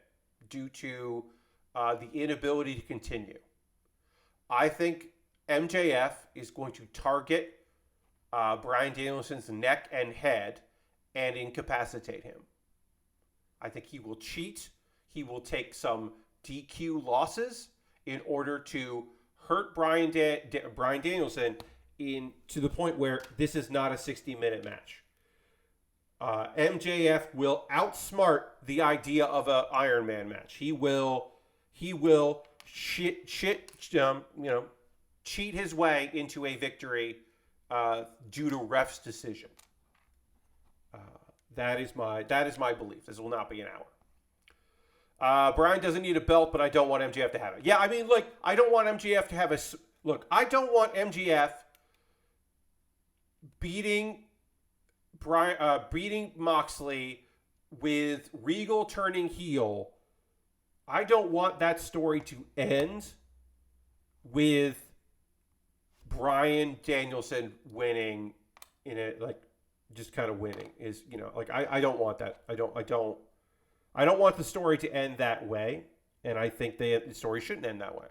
due to the inability to continue. I think MJF is going to target Bryan Danielson's neck and head and incapacitate him. I think he will cheat. He will take some DQ losses in order to hurt Bryan Danielson to the point where this is not a 60-minute match. MJF will outsmart the idea of an Iron Man match. He will cheat his way into a victory due to ref's decision. That is my belief. This will not be an hour. Bryan doesn't need a belt, but I don't want MJF to have it. Yeah, I mean, look, I don't want MJF to have a... Look, I don't want MJF beating Moxley with Regal turning heel. I don't want that story to end with Bryan Danielson winning in it, like, just kind of winning is, I don't want that. I don't want the story to end that way, and I think the story shouldn't end that way.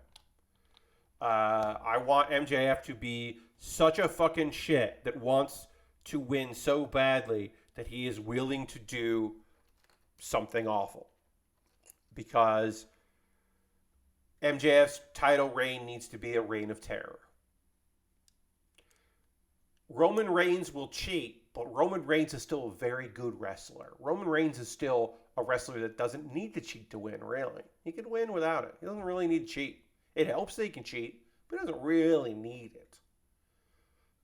I want MJF to be such a fucking shit that wants to win so badly that he is willing to do something awful. Because MJF's title reign needs to be a reign of terror. Roman Reigns will cheat, but Roman Reigns is still a very good wrestler. Roman Reigns is still a wrestler that doesn't need to cheat to win, really. He can win without it. He doesn't really need to cheat. It helps that he can cheat, but he doesn't really need it.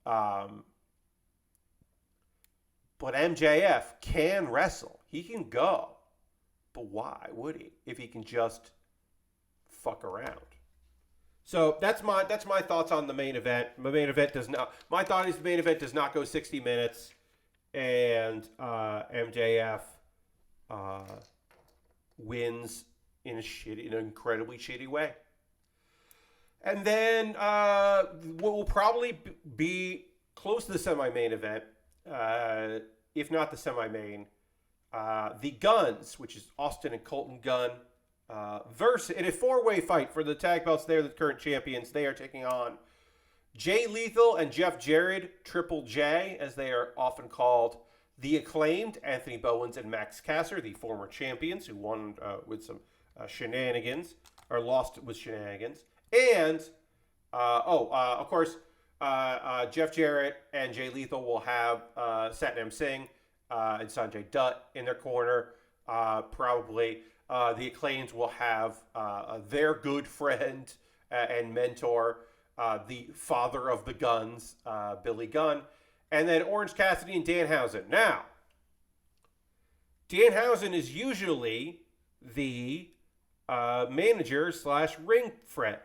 But MJF can wrestle. He can go. But why would he if he can just fuck around? So that's my thoughts on the main event. My thought is the main event does not go 60 minutes, and MJF wins in an incredibly shitty way. And then what will probably be close to the semi-main event, if not the semi-main, the Guns, which is Austin and Colton Gunn, versus in a four-way fight for the tag belts. They're the current champions. They are taking on Jay Lethal and Jeff Jarrett, Triple J, as they are often called, the Acclaimed, Anthony Bowens and Max Caster, the former champions who won with some shenanigans, or lost with shenanigans. And, of course, Jeff Jarrett and Jay Lethal will have Satnam Singh and Sanjay Dutt in their corner. Probably the Acclaimed will have their good friend and mentor, the father of the Guns, Billy Gunn, and then Orange Cassidy and Danhausen. Now, Danhausen is usually the manager / ring friend.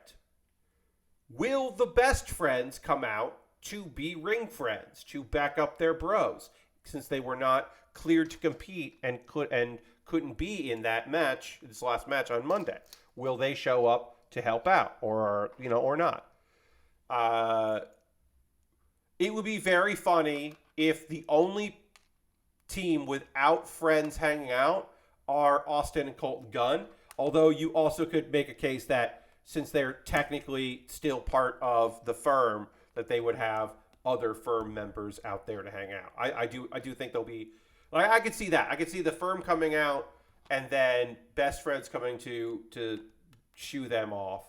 Will the best friends come out to be ring friends, to back up their bros, since they were not cleared to compete and couldn't be in that match, this last match on Monday? Will they show up to help out, or not? It would be very funny if the only team without friends hanging out are Austin and Colton Gunn. Although you also could make a case that since they're technically still part of the firm, that they would have other firm members out there to hang out. I do think there'll be, like, I could see that. I could see the firm coming out and then best friends coming to shoo them off.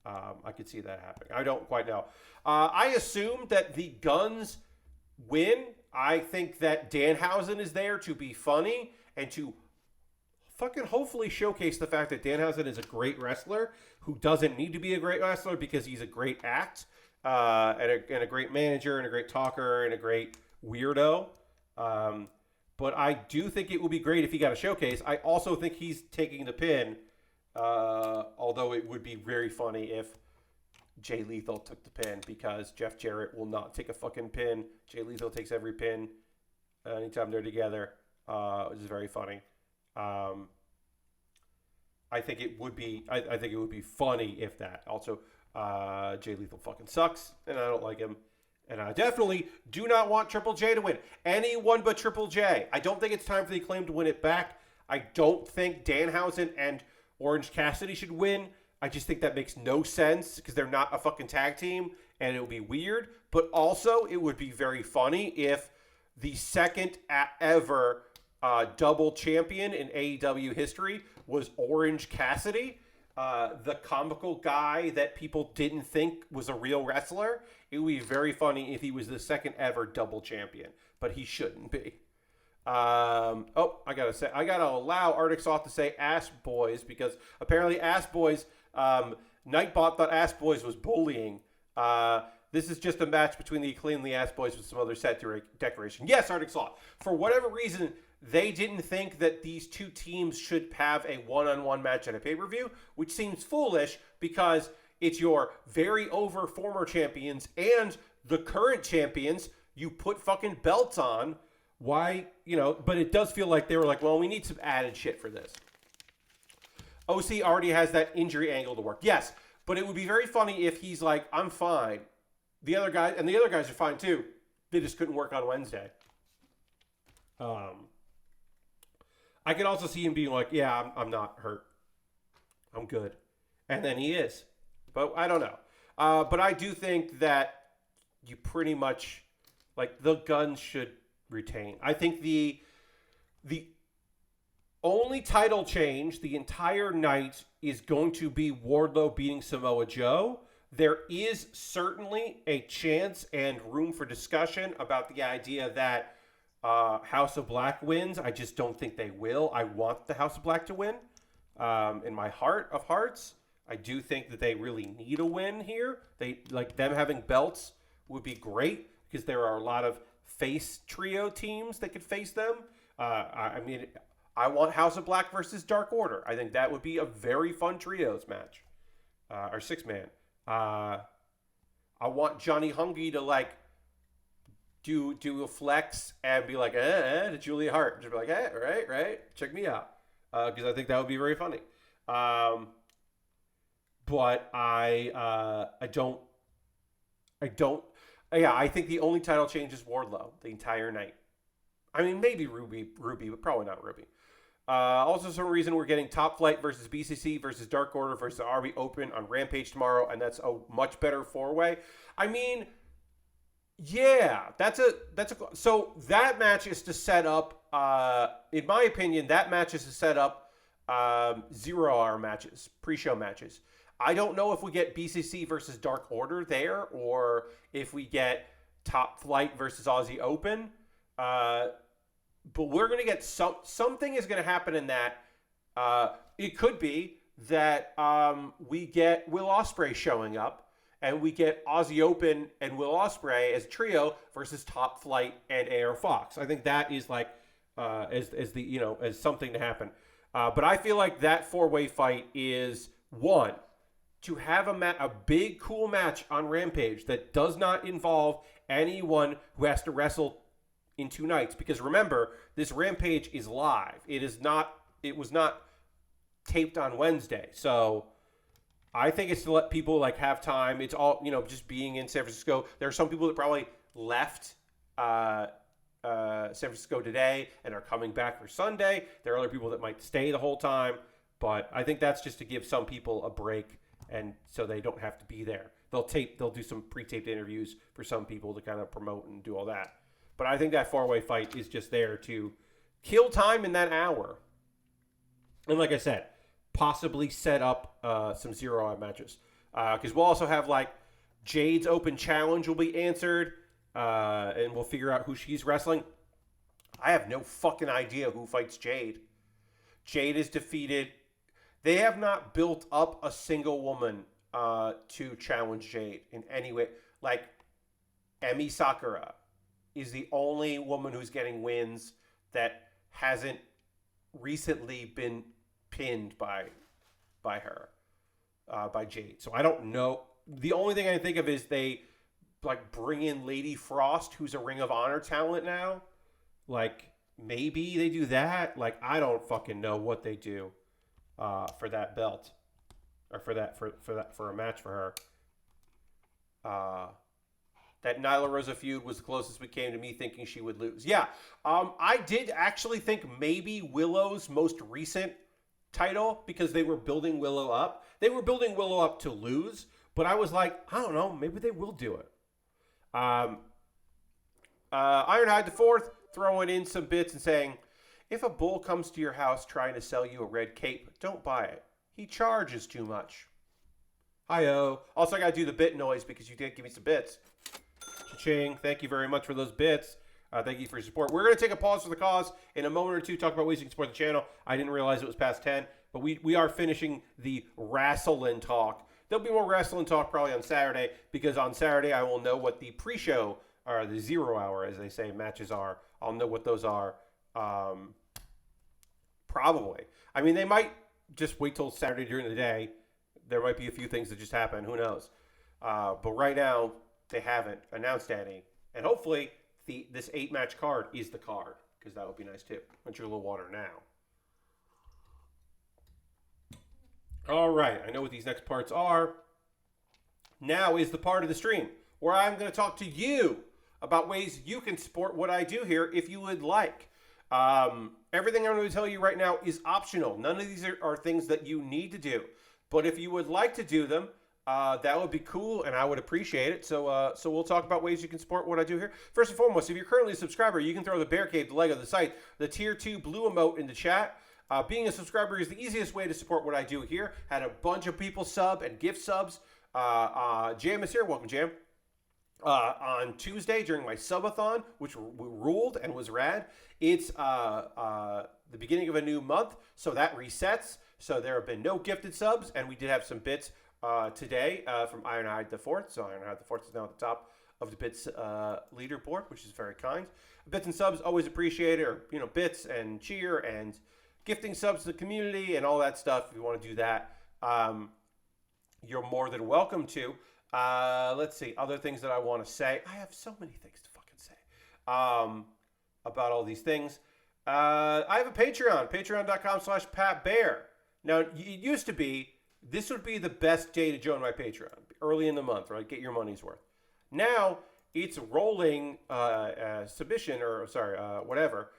I could see that happening. I don't quite know. I assume that the Guns win. I think that Danhausen is there to be funny and to fucking hopefully showcase the fact that Danhausen is a great wrestler who doesn't need to be a great wrestler because he's a great act and a great manager and a great talker and a great weirdo. But I do think it would be great if he got a showcase. I also think he's taking the pin, although it would be very funny if Jay Lethal took the pin, because Jeff Jarrett will not take a fucking pin. Jay Lethal takes every pin anytime they're together, which is very funny. I think it would be. I think it would be funny if that. Also, Jay Lethal fucking sucks, and I don't like him. And I definitely do not want Triple J to win. Anyone but Triple J. I don't think it's time for the Acclaim to win it back. I don't think Danhausen and Orange Cassidy should win. I just think that makes no sense because they're not a fucking tag team and it would be weird. But also, it would be very funny if the second ever double champion in AEW history was Orange Cassidy, the comical guy that people didn't think was a real wrestler. It would be very funny if he was the second ever double champion, but he shouldn't be. I gotta allow Arctic Soft to say Ass Boys because apparently Ass Boys, Nightbot thought Ass Boys was bullying. This is just a match between the Acclaim and the Ass Boys with some other set decoration. Yes, Arctic Soft. For whatever reason, they didn't think that these two teams should have a one-on-one match at a pay-per-view, which seems foolish because it's your very over former champions and the current champions. You put fucking belts on. Why, but it does feel like they were like, well, we need some added shit for this. OC already has that injury angle to work. Yes, but it would be very funny if he's like, I'm fine. The other guys are fine too. They just couldn't work on Wednesday. I could also see him being like, yeah, I'm not hurt. I'm good. And then he is. But I don't know. But I do think that you pretty much, like, the Guns should retain. I think the only title change the entire night is going to be Wardlow beating Samoa Joe. There is certainly a chance and room for discussion about the idea that House of Black wins. I just don't think they will. I want the House of Black to win. In my heart of hearts, I do think that they really need a win here. They like them having belts would be great because there are a lot of face trio teams that could face them. I mean, I want House of Black versus Dark Order. I think that would be a very fun trios match, or 6-man. I want Johnny Hungy to like do a flex and be like, to Julia Hart. Just be like, right, check me out. Because I think that would be very funny. But I don't. Yeah, I think the only title change is Wardlow the entire night. I mean, maybe Ruby, but probably not Ruby. Also, some reason we're getting Top Flight versus BCC versus Dark Order versus RB Open on Rampage tomorrow, and that's a much better 4-way. I mean, yeah, so that match is to set up. In my opinion, that match is to set up 0-hour matches, pre-show matches. I don't know if we get BCC versus Dark Order there, or if we get Top Flight versus Aussie Open. But we're going to get something is going to happen in that. It could be that we get Will Ospreay showing up, and we get Aussie Open and Will Ospreay as a trio versus Top Flight and AR Fox. I think that is like as something to happen. But I feel like that 4-way fight is one. To have a big, cool match on Rampage that does not involve anyone who has to wrestle in 2 nights. Because remember, this Rampage is live. It was not taped on Wednesday. So I think it's to let people like have time. It's all, just being in San Francisco. There are some people that probably left San Francisco today and are coming back for Sunday. There are other people that might stay the whole time. But I think that's just to give some people a break. And so they don't have to be there. They'll do some pre-taped interviews for some people to kind of promote and do all that. But I think that 4-way fight is just there to kill time in that hour. And like I said, possibly set up some 0-hour matches. Because we'll also have like Jade's Open Challenge will be answered. And we'll figure out who she's wrestling. I have no fucking idea who fights Jade. Jade is defeated. They have not built up a single woman to challenge Jade in any way. Like, Emi Sakura is the only woman who's getting wins that hasn't recently been pinned by her, by Jade. So I don't know. The only thing I can think of is they like bring in Lady Frost, who's a Ring of Honor talent now. Like, maybe they do that. Like, I don't fucking know what they do. For that belt, or for a match for her. that Nyla Rosa feud was the closest we came to me thinking she would lose. Yeah, I did actually think maybe Willow's most recent title, because they were building Willow up. They were building Willow up to lose, but I was like, I don't know, maybe they will do it. Ironhide the Fourth throwing in some bits and saying, if a bull comes to your house trying to sell you a red cape, don't buy it. He charges too much. Hi-oh. Also, I got to do the bit noise because you did give me some bits. Cha-ching. Thank you very much for those bits. Thank you for your support. We're going to take a pause for the cause in a moment or two, talk about ways you can support the channel. I didn't realize it was past 10, but we are finishing the wrestling talk. There'll be more wrestling talk probably on Saturday, because on Saturday I will know what the pre-show, or the 0 hour, as they say, matches are. I'll know what those are. Probably. I mean, they might just wait till Saturday during the day. There might be a few things that just happen. Who knows? But right now, they haven't announced any. And hopefully, this 8-match card is the card, because that would be nice too. I'll drink a little water now. All right. I know what these next parts are. Now is the part of the stream where I'm going to talk to you about ways you can support what I do here if you would like. Everything I'm going to tell you right now is optional. None of these are things that you need to do. But if you would like to do them, that would be cool, and I would appreciate it. So we'll talk about ways you can support what I do here. First and foremost, if you're currently a subscriber, you can throw the Bear Cave, the Lego, the site, the Tier 2 blue emote in the chat. Being a subscriber is the easiest way to support what I do here. Had a bunch of people sub and gift subs. Jam is here. Welcome, Jam. On Tuesday during my subathon, which ruled and was rad. It's the beginning of a new month, so that resets. So there have been no gifted subs, and we did have some bits today from Ironhide the Fourth. So Ironhide the Fourth is now at the top of the bits leaderboard, which is very kind. Bits and subs always appreciated, or bits and cheer and gifting subs to the community and all that stuff. If you want to do that, you're more than welcome to. Let's see, other things that I want to say. I have so many things to fucking say about all these things. I have a Patreon, patreon.com/PatBaer. Now, it used to be, this would be the best day to join my Patreon, early in the month, right? Get your money's worth. Now, it's rolling submission, or whatever.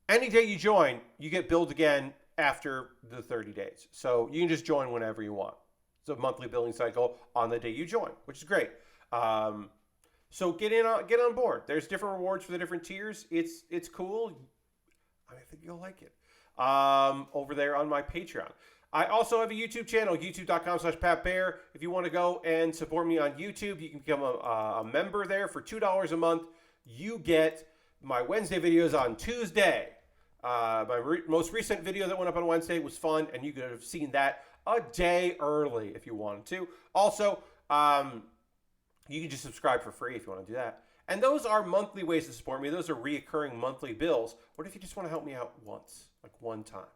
Any day you join, you get billed again after the 30 days. So you can just join whenever you want. It's a monthly billing cycle on the day you join, which is great. So get on board. There's different rewards for the different tiers. It's cool. I think you'll like it. Over there on my Patreon. I also have a YouTube channel, youtube.com/PatBaer. If you want to go and support me on YouTube, you can become a member there for $2 a month. You get my Wednesday videos on Tuesday. My most recent video that went up on Wednesday was fun, and you could have seen that a day early if you wanted to. Also, you can just subscribe for free if you want to do that. And those are monthly ways to support me. Those are reoccurring monthly bills. What if you just want to help me out once, like one time?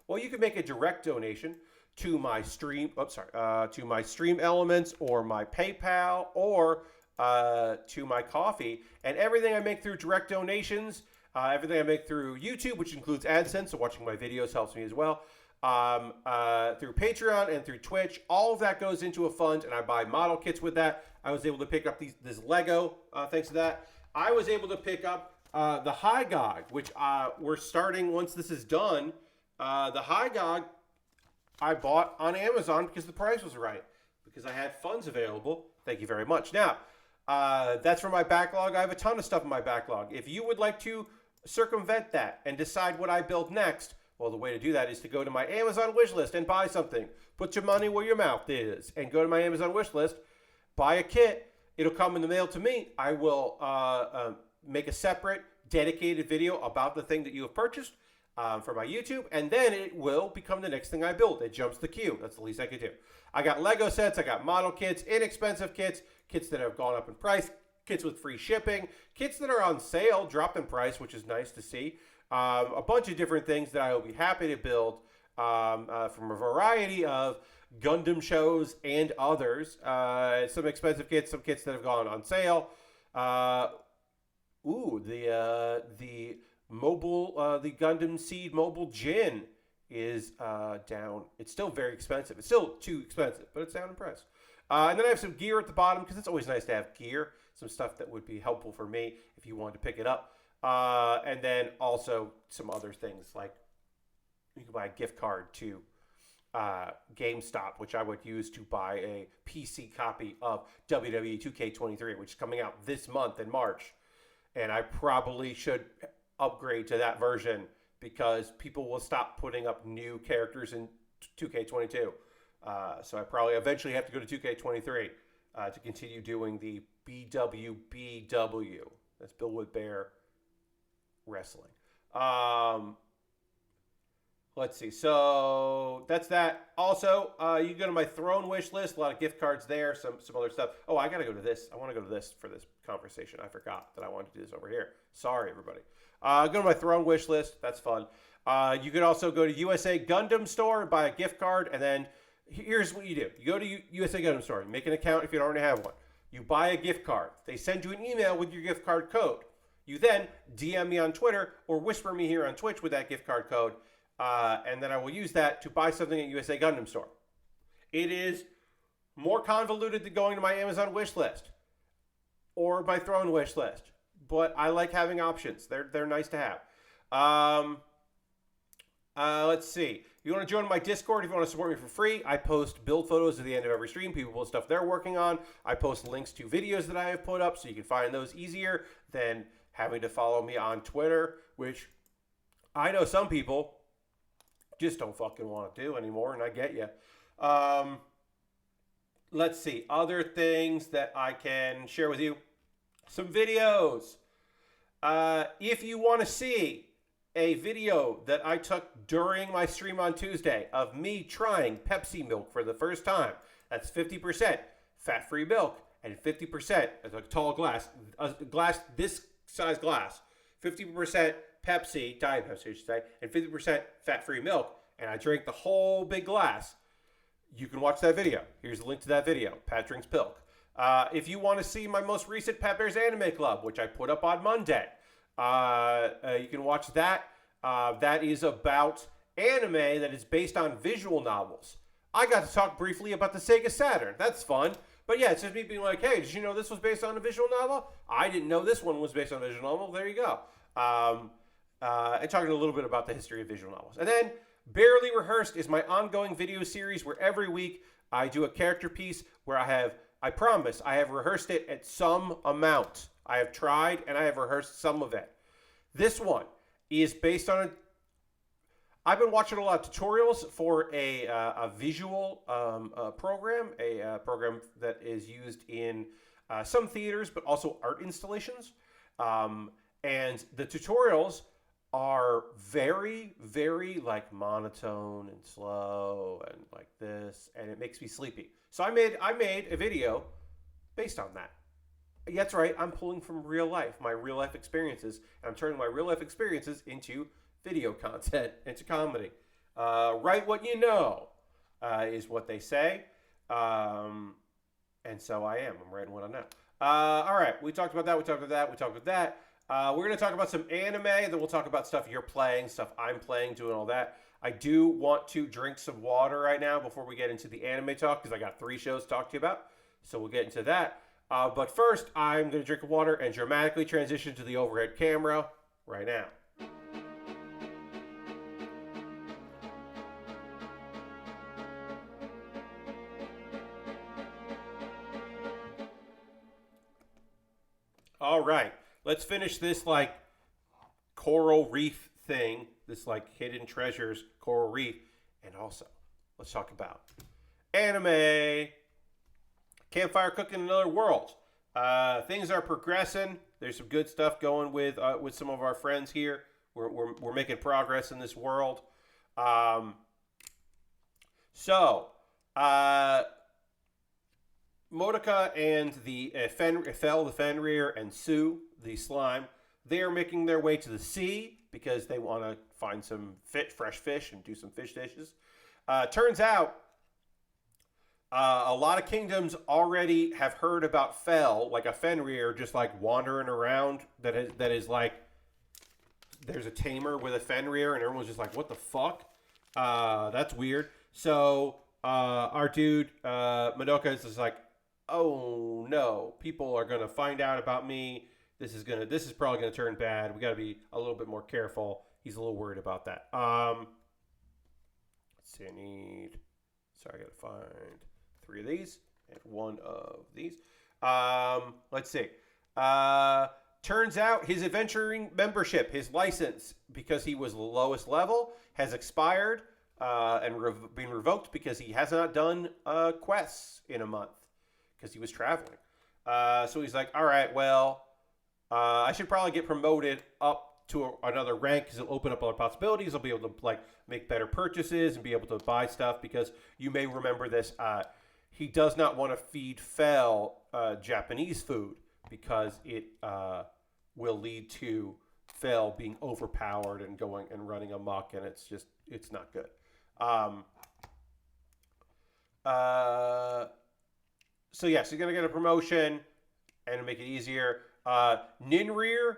Well, you can make a direct donation to my stream. To my Stream Elements or my PayPal or to my Coffee. And everything I make through direct donations, everything I make through YouTube, which includes AdSense, so watching my videos helps me as well. Through Patreon and through Twitch, all of that goes into a fund, and I buy model kits with that. I was able to pick up this Lego thanks to that. I was able to pick up the Hy-Gogg, which we're starting once this is done. The Hy-Gogg I bought on Amazon because the price was right, because I had funds available. Thank you very much. Now, that's for my backlog. I have a ton of stuff in my backlog. If you would like to circumvent that and decide what I build next, well, the way to do that is to go to my Amazon wish list and buy something. Put your money where your mouth is and go to my Amazon wish list, buy a kit. It'll come in the mail to me. I will make a separate dedicated video about the thing that you have purchased for my YouTube, and then it will become the next thing I build. It jumps the queue. That's the least I could do. I got Lego sets. I got model kits, inexpensive kits, kits that have gone up in price, kits with free shipping, kits that are on sale, dropped in price, which is nice to see. A bunch of different things that I will be happy to build from a variety of Gundam shows and others. Some expensive kits, some kits that have gone on sale. The mobile, the Gundam Seed Mobile Gin is down. It's still very expensive. It's still too expensive, but it's down in price. And then I have some gear at the bottom because it's always nice to have gear, some stuff that would be helpful for me if you wanted to pick it up. And then also some other things like you can buy a gift card to GameStop, which I would use to buy a PC copy of WWE 2K23, which is coming out this month in March. And I probably should upgrade to that version because people will stop putting up new characters in 2K22. So I probably eventually have to go to 2K23 to continue doing the BWBW. That's Bill with Baer Wrestling. Let's see. So that's that. Also, you can go to my Throne wish list. A lot of gift cards there. Some other stuff. Oh, I got to go to this. I want to go to this for this conversation. I forgot that I wanted to do this over here. Sorry, everybody. Go to my Throne wish list. That's fun. You can also go to USA Gundam Store and buy a gift card. And then here's what you do. You go to USA Gundam Store. Make an account if you don't already have one. You buy a gift card. They send you an email with your gift card code. You then DM me on Twitter or whisper me here on Twitch with that gift card code. And then I will use that to buy something at USA Gundam Store. It is more convoluted than going to my Amazon wish list or my Throne wish list, but I like having options. They're nice to have. Let's see. You want to join my Discord if you want to support me for free? I post build photos at the end of every stream. People post stuff they're working on. I post links to videos that I have put up, so you can find those easier than having to follow me on Twitter, which I know some people just don't fucking want to do anymore, and I get you. Let's see. Other things that I can share with you. Some videos. If you want to see a video that I took during my stream on Tuesday of me trying Pepsi milk for the first time, that's 50% fat-free milk and 50%, as a tall glass, this size glass, 50% Pepsi, Diet Pepsi, I should say, and 50% fat-free milk, and I drank the whole big glass. You can watch that video. Here's a link to that video, Pat Drinks PILK. If you want to see my most recent Pat Bear's Anime Club, which I put up on Monday, you can watch that. That is about anime that is based on visual novels. I got to talk briefly about the Sega Saturn. That's fun. But yeah, it's just me being like, hey, did you know this was based on a visual novel? I didn't know this one was based on a visual novel. There you go. And talking a little bit about the history of visual novels. And then Baerly Rehearsed is my ongoing video series where every week I do a character piece where I promise, I have rehearsed it at some amount. I have tried and I have rehearsed some of it. This one is based on I've been watching a lot of tutorials for a visual program, a program that is used in some theaters, but also art installations. And the tutorials are very, very like monotone and slow and like this, and it makes me sleepy. So I made a video based on that. Yeah, that's right. I'm pulling from real life, my real life experiences, and I'm turning my real life experiences into video content, into comedy. Write what you know is what they say. And so I am. I'm writing what I know. All right. We talked about that. We talked about that. We're going to talk about some anime, then we'll talk about stuff you're playing, stuff I'm playing, doing all that. I do want to drink some water right now before we get into the anime talk, because I got 3 shows to talk to you about. So we'll get into that. But first, I'm going to drink water and dramatically transition to the overhead camera right now. All right. Let's finish this like coral reef thing, this like hidden treasures coral reef, and also let's talk about anime. Campfire cooking in another world. Things are progressing. There's some good stuff going with some of our friends here. We're making progress in this world. Modica and the Fel, the Fenrir, and Sue, the slime, they are making their way to the sea because they want to find some fresh fish and do some fish dishes. Turns out a lot of kingdoms already have heard about Fel, like a Fenrir just like wandering around that is like, there's a tamer with a Fenrir and everyone's just like, what the fuck? That's weird. So our dude Madoka is just like, oh no, people are gonna find out about me. This is probably gonna turn bad. We got to be a little bit more careful. He's a little worried about that. Let's see. I gotta find 3 of these and 1 of these. Let's see. Turns out his adventuring membership, his license, because he was the lowest level, has expired and been revoked because he has not done quests in a month because he was traveling. So he's like, all right, well, I should probably get promoted up to another rank because it'll open up other possibilities. I'll be able to make better purchases and be able to buy stuff because you may remember this. He does not want to feed Fel Japanese food because it will lead to Fel being overpowered and going and running amok, and it's not good. So yes, he's gonna get a promotion and make it easier. Ninrir,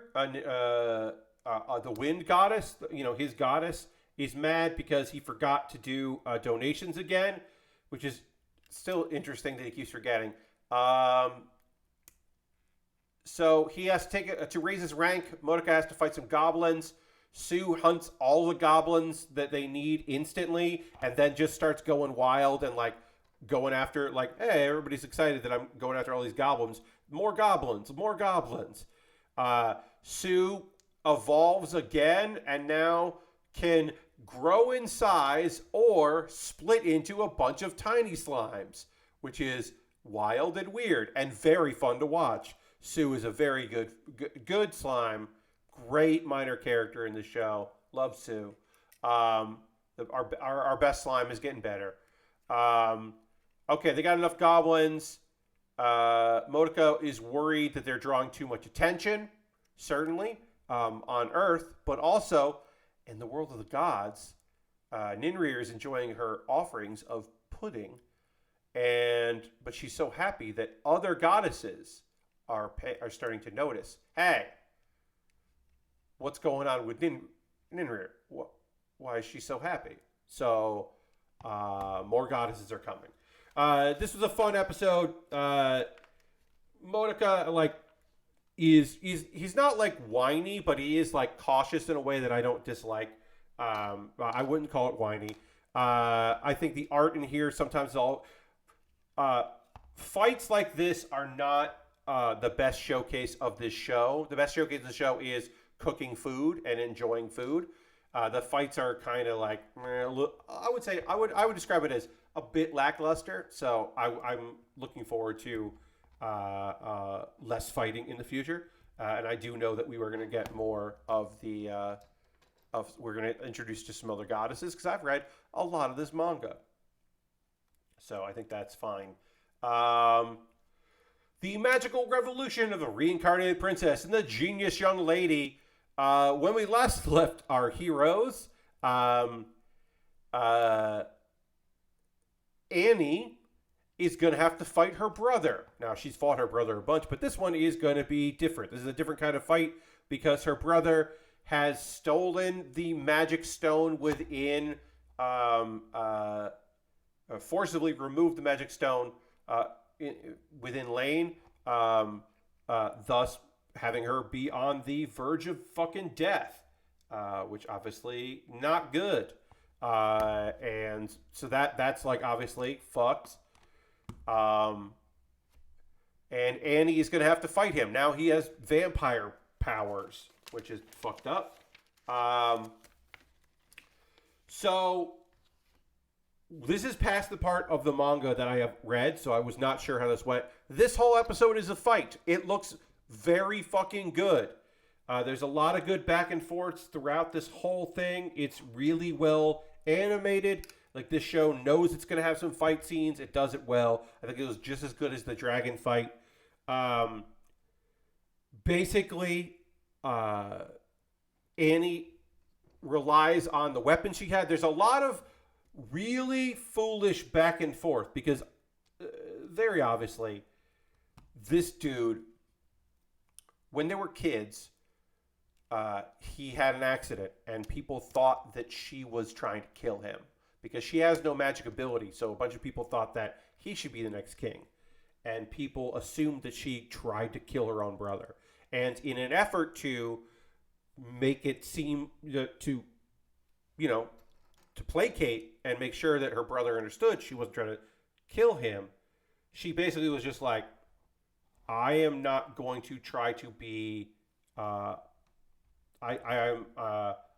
the wind goddess, his goddess, is mad because he forgot to do donations again, which is still interesting that he keeps forgetting. So he has to raise his rank. Madoka has to fight some goblins. Sue hunts all the goblins that they need instantly, and then just starts going wild and going after hey, everybody's excited that I'm going after all these goblins. More goblins. Sue evolves again and now can grow in size or split into a bunch of tiny slimes, which is wild and weird and very fun to watch. Sue is a very good slime. Great minor character in the show. Love Sue. Our best slime is getting better. Okay, they got enough goblins. Madoka is worried that they're drawing too much attention, certainly, on Earth, but also in the world of the gods. Ninrir is enjoying her offerings of pudding, but she's so happy that other goddesses are starting to notice. Hey, what's going on with Ninrir? Why is she so happy? So more goddesses are coming. This was a fun episode. Madoka he's not whiny, but he is cautious in a way that I don't dislike. I wouldn't call it whiny. I think the art in here sometimes fights like this are not the best showcase of this show. The best showcase of the show is cooking food and enjoying food. The fights are kind of I would describe it as a bit lackluster. So I'm looking forward to less fighting in the future. And I do know that we were going to get more of we're going to introduce to some other goddesses because I've read a lot of this manga. So I think that's fine. The magical revolution of the reincarnated princess and the genius young lady. When we last left our heroes, Annie is going to have to fight her brother. Now, she's fought her brother a bunch, but this one is going to be different. This is a different kind of fight because her brother has stolen the magic stone within, forcibly removed the magic stone within Lane, thus having her be on the verge of fucking death, which obviously not good. And so that's obviously fucked. And Annie is going to have to fight him. Now he has vampire powers, which is fucked up. So this is past the part of the manga that I have read, so I was not sure how this went. This whole episode is a fight. It looks very fucking good. There's a lot of good back and forths throughout this whole thing. It's really well animated. This show knows it's going to have some fight scenes. It does it well. I think it was just as good as the dragon fight. Basically, Annie relies on the weapon she had. There's a lot of really foolish back and forth because very obviously this dude, when they were kids, he had an accident and people thought that she was trying to kill him because she has no magic ability. So a bunch of people thought that he should be the next king. And people assumed that she tried to kill her own brother. And in an effort to make it seem to placate and make sure that her brother understood she wasn't trying to kill him, she basically was just like, I am not going to try to be I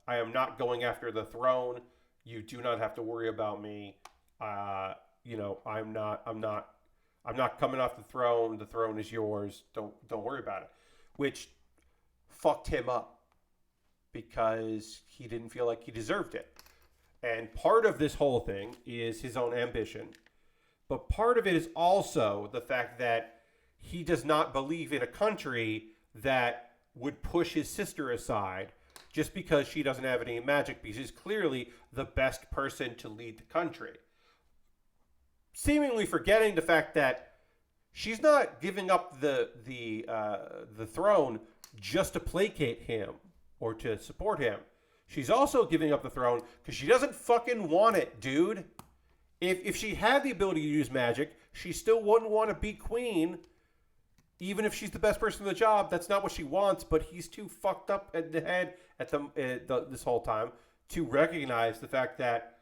am not going after the throne. You do not have to worry about me. I'm not coming off the throne. The throne is yours. Don't worry about it. Which fucked him up because he didn't feel like he deserved it. And part of this whole thing is his own ambition. But part of it is also the fact that he does not believe in a country that would push his sister aside just because she doesn't have any magic, because she's clearly the best person to lead the country. Seemingly forgetting the fact that she's not giving up the throne just to placate him or to support him. She's also giving up the throne because she doesn't fucking want it, dude. If she had the ability to use magic, she still wouldn't want to be queen. Even if she's the best person in the job, that's not what she wants. But he's too fucked up at the head this whole time to recognize the fact that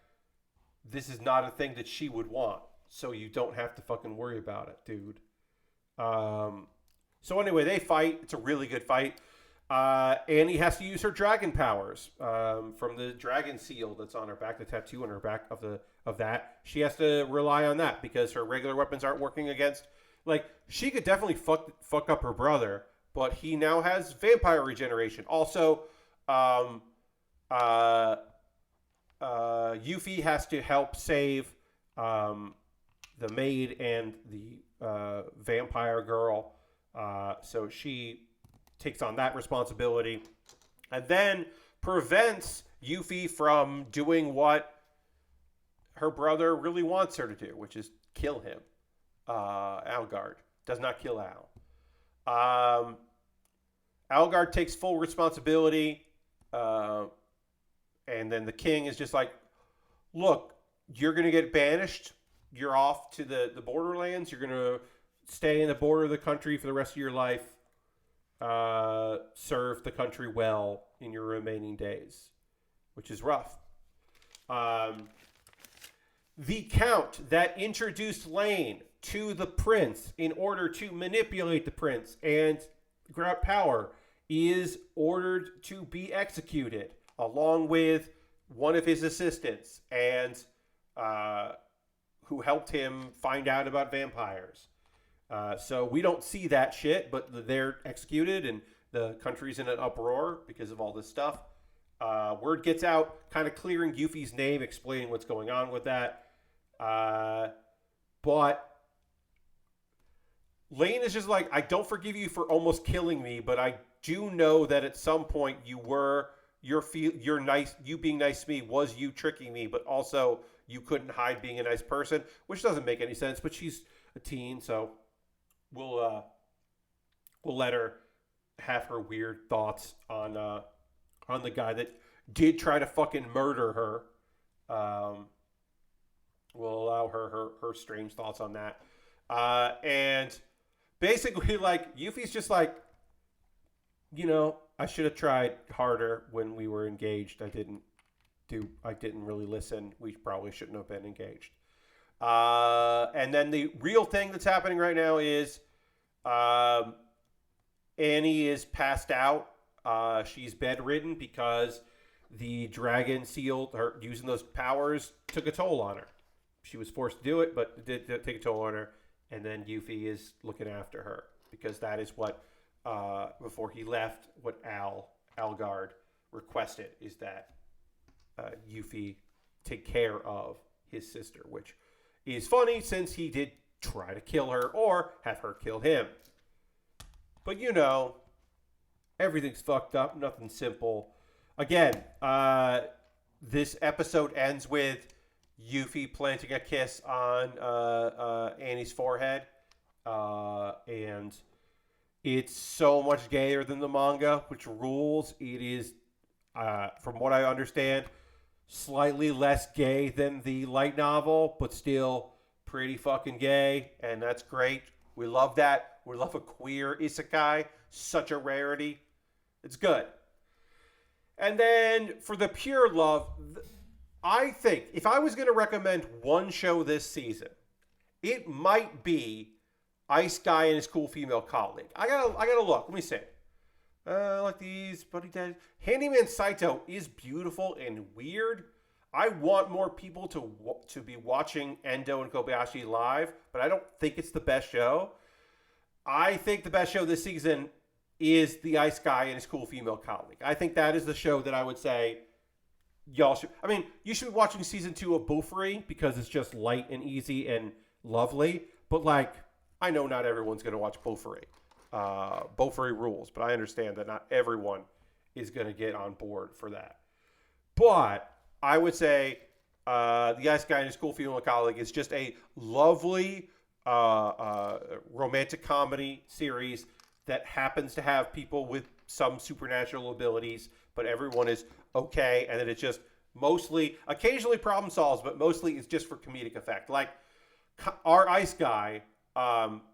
this is not a thing that she would want. So you don't have to fucking worry about it, dude. So anyway, they fight. It's a really good fight. Annie has to use her dragon powers from the dragon seal that's on her back, the tattoo on her back of that. She has to rely on that because her regular weapons aren't working against. Like, she could definitely fuck up her brother, but he now has vampire regeneration. Also, Yuffie has to help save the maid and the vampire girl. So she takes on that responsibility and then prevents Yuffie from doing what her brother really wants her to do, which is kill him. Algard does not kill Al. Algard takes full responsibility, and then the king is just like, look, you're going to get banished. You're off to the borderlands. You're going to stay in the border of the country for the rest of your life. Serve the country well in your remaining days, which is rough. The count that introduced Lane to the prince in order to manipulate the prince and grab power is ordered to be executed, along with one of his assistants and who helped him find out about vampires. So we don't see that shit, but they're executed and the country's in an uproar because of all this stuff. Word gets out, kind of clearing Yuffie's name, explaining what's going on with that. But Lane is just like, I don't forgive you for almost killing me, but I do know that at some point you being nice to me was you tricking me, but also you couldn't hide being a nice person, which doesn't make any sense. But she's a teen, so we'll let her have her weird thoughts on the guy that did try to fucking murder her. We'll allow her strange thoughts on that. And basically, like, Yuffie's just like, I should have tried harder when we were engaged. I didn't really listen. We probably shouldn't have been engaged. And then the real thing that's happening right now is Annie is passed out. She's bedridden because the dragon seal, her using those powers, took a toll on her. She was forced to do it, but it did take a toll on her. And then Yuffie is looking after her because that is what, before he left, what Algard requested is that Yuffie take care of his sister, which is funny since he did try to kill her or have her kill him. But everything's fucked up, nothing simple. Again, this episode ends with Yuffie planting a kiss on Annie's forehead. And it's so much gayer than the manga, which rules. It is, from what I understand, slightly less gay than the light novel, but still pretty fucking gay, and that's great. We love that. We love a queer isekai. Such a rarity. It's good. And then for the pure love, I think if I was going to recommend one show this season, it might be Ice Guy and his cool female colleague. I gotta look. Let me see. Like these, Buddy Dad. Handyman Saito is beautiful and weird. I want more people to be watching Endo and Kobayashi live, but I don't think it's the best show. I think the best show this season is the Ice Guy and his cool female colleague. I think that is the show that I would say y'all should. I mean, you should be watching season 2 of Bofuri because it's just light and easy and lovely. But like, I know not everyone's going to watch Bofuri. Bofuri rules, but I understand that not everyone is going to get on board for that. But I would say the Ice Guy and his cool female colleague is just a lovely romantic comedy series that happens to have people with some supernatural abilities, but everyone is okay, and then it's just mostly, occasionally problem solves, but mostly it's just for comedic effect. Like our Ice Guy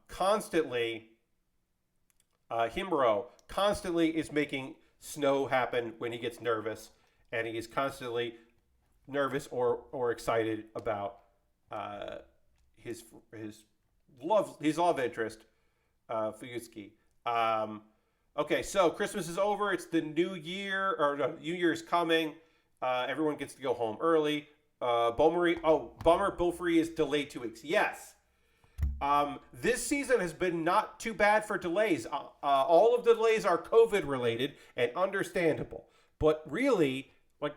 constantly, Himuro constantly is making snow happen when he gets nervous, and he is constantly nervous or excited about his love interest, Fuyutsuki. Okay, so Christmas is over. It's the new year, or no, New Year is coming. Everyone gets to go home early. Bummer, Bofuri is delayed 2 weeks. Yes. This season has been not too bad for delays. All of the delays are COVID related and understandable. But really, like,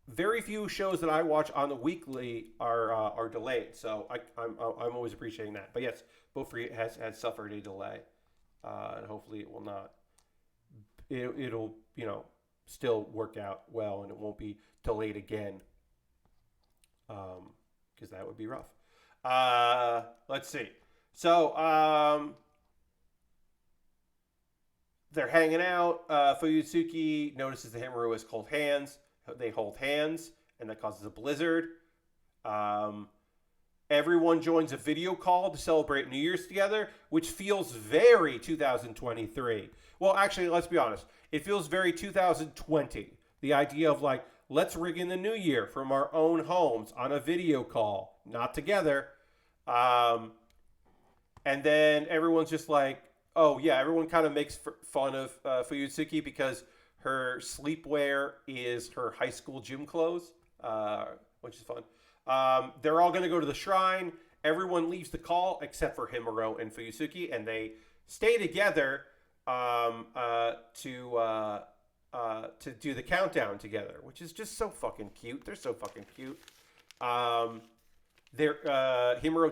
very few shows that I watch on the weekly are delayed. So I'm always appreciating that. But yes, Bofuri has suffered a delay, and hopefully it will not. It'll still work out well, and it won't be delayed again. Because that would be rough. Let's see. So they're hanging out. Fuyutsuki notices the Himuro has cold hands. They hold hands, and that causes a blizzard. Everyone joins a video call to celebrate New Year's together, which feels very 2023. Well, actually, let's be honest. It feels very 2020. The idea of like, let's ring in the new year from our own homes on a video call, not together. And then everyone's just like, oh yeah, everyone kind of makes fun of Fuyutsuki because her sleepwear is her high school gym clothes, which is fun. They're all going to go to the shrine. Everyone leaves the call except for Himuro and Fuyutsuki, and they stay together to do the countdown together, which is just so fucking cute. They're so fucking cute. Himuro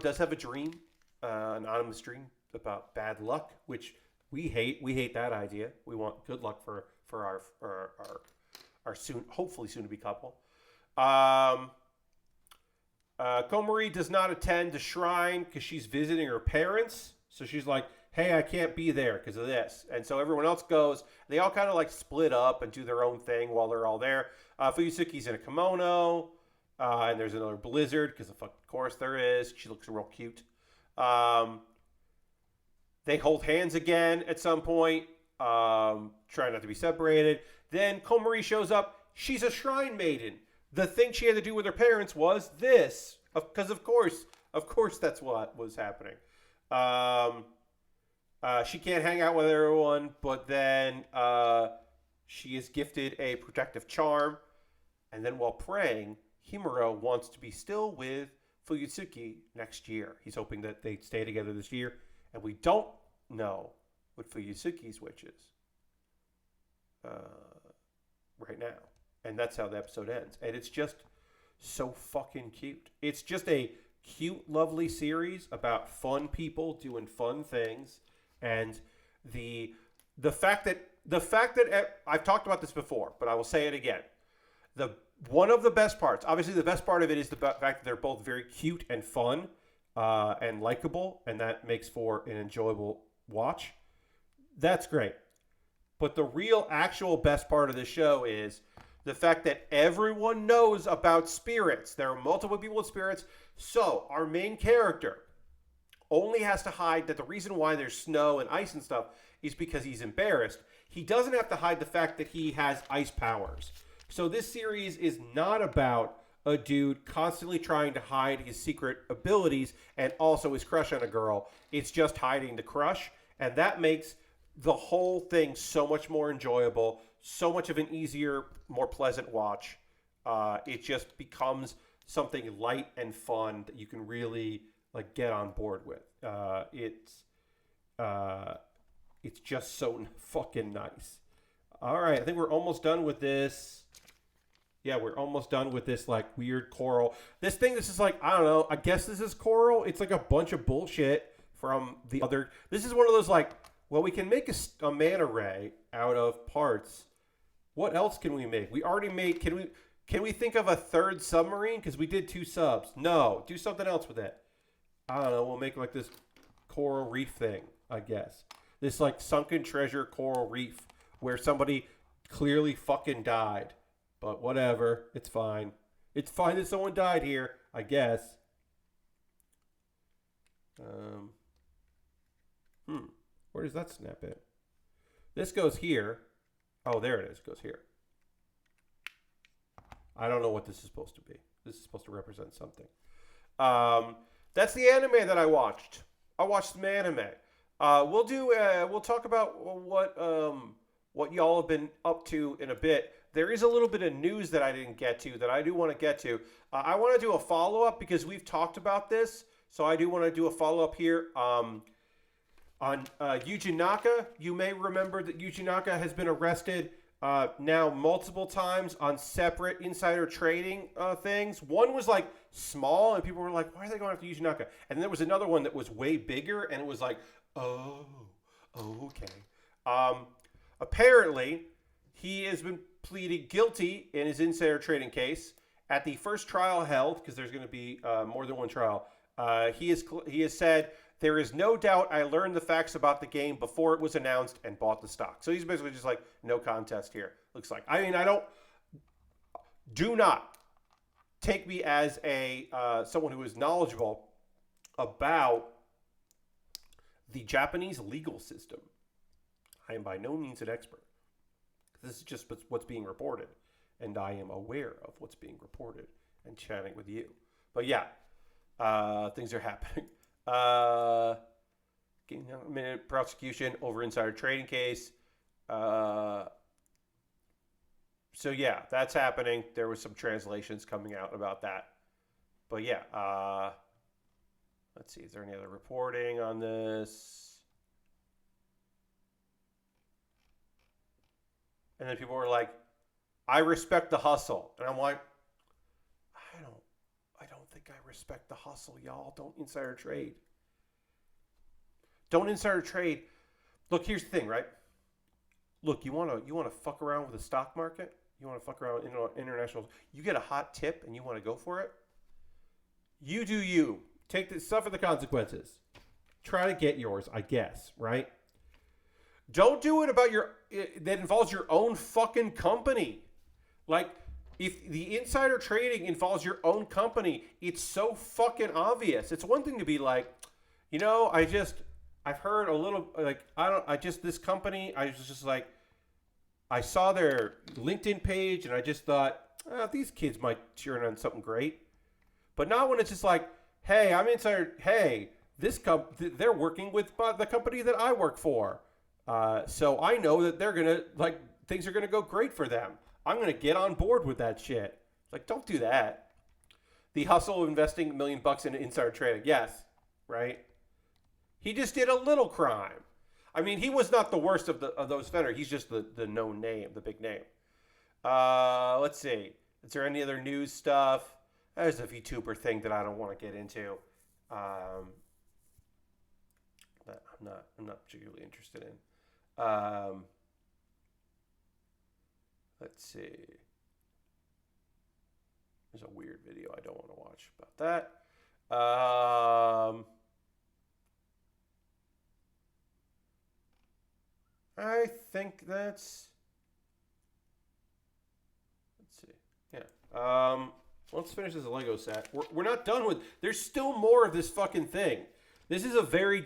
does have a dream, an anonymous dream about bad luck, which we hate. We hate that idea. We want good luck for our soon, hopefully soon to be couple. Komori does not attend the shrine because she's visiting her parents. So she's like, hey, I can't be there because of this. And so everyone else goes. They all kind of like split up and do their own thing while they're all there. Fuyutsuki's in a kimono. And there's another blizzard because of course there is. She looks real cute. They hold hands again at some point. Trying not to be separated. Then Komori shows up. She's a shrine maiden. The thing she had to do with her parents was this. Because of course that's what was happening. She can't hang out with everyone, but then she is gifted a protective charm. And then while praying, Himuro wants to be still with Fuyutsuki next year. He's hoping that they stay together this year. And we don't know what Fuyutsuki's wish is right now. And that's how the episode ends. And it's just so fucking cute. It's just a cute, lovely series about fun people doing fun things. And the fact that I've talked about this before, but I will say it again. One of the best parts, obviously the best part of it is the fact that they're both very cute and fun and likable, and that makes for an enjoyable watch. That's great. But the real actual best part of the show is The fact that everyone knows about spirits. There are multiple people with spirits. So our main character only has to hide that the reason why there's snow and ice and stuff is because he's embarrassed. He doesn't have to hide the fact that he has ice powers. So this series is not about a dude constantly trying to hide his secret abilities and also his crush on a girl. It's just hiding the crush. And that makes the whole thing so much more enjoyable, so much of an easier, more pleasant watch. It just becomes something light and fun that you can really like get on board with. It's just so fucking nice. All right, I think we're almost done with this. Yeah, we're almost done with this like weird coral. This is like, I don't know, I guess this is coral. It's like a bunch of bullshit from the other. This is one of those like, well, we can make a manta ray out of parts. What else can we make? We already made, can we think of a third submarine? Because we did 2 subs. No, do something else with it. I don't know, we'll make like this coral reef thing, I guess. This like sunken treasure coral reef where somebody clearly fucking died. But whatever, it's fine. It's fine that someone died here, I guess. Where does that snap in? This goes here. Oh, there it is. It goes here. I don't know what this is supposed to be. This is supposed to represent something. That's the anime that I watched. I watched some anime. We'll talk about what y'all have been up to in a bit. There is a little bit of news that I didn't get to that I do want to get to. I want to do a follow-up because we've talked about this. So I do want to do a follow-up here. On Yuji Naka, you may remember that Yuji Naka has been arrested now multiple times on separate insider trading things. One was like small and people were like, why are they going after Yuji Naka? And then there was another one that was way bigger and it was like, oh okay. Apparently, he has been pleaded guilty in his insider trading case. At the first trial held, because there's going to be more than one trial, he has said, there is no doubt I learned the facts about the game before it was announced and bought the stock. So he's basically just like, no contest here, looks like. I mean, do not take me as a someone who is knowledgeable about the Japanese legal system. I am by no means an expert. This is just what's being reported. And I am aware of what's being reported and chatting with you. But yeah, things are happening. Minute prosecution over insider trading case. So yeah, that's happening. There was some translations coming out about that. But yeah, let's see. Is there any other reporting on this? And then people were like, I respect the hustle. And I'm like, I don't think I respect the hustle, y'all. Don't insider trade. Don't insider trade. Look, here's the thing, right? Look, you want to fuck around with the stock market? You want to fuck around with international? You get a hot tip and you want to go for it? You do you. Suffer the consequences. Try to get yours, I guess, right? Don't do it that involves your own fucking company. Like, if the insider trading involves your own company, it's so fucking obvious. It's one thing to be like, I've heard a little, like, this company, I was just like, I saw their LinkedIn page and I just thought, these kids might turn on something great. But not when it's just like, hey, I'm insider, hey, they're working with the company that I work for. So I know that they're going to, like, things are going to go great for them. I'm going to get on board with that shit. Like, don't do that. The hustle of investing $1 million in insider trading. Yes. Right? He just did a little crime. I mean, he was not the worst of those offenders. He's just the known name, the big name. Let's see. Is there any other news stuff? There's a VTuber thing that I don't want to get into. That I'm not particularly interested in. Let's see. There's a weird video I don't want to watch about that. I think that's Let's see. Yeah. Let's finish this Lego set. We're not done with. There's still more of this fucking thing. This is a very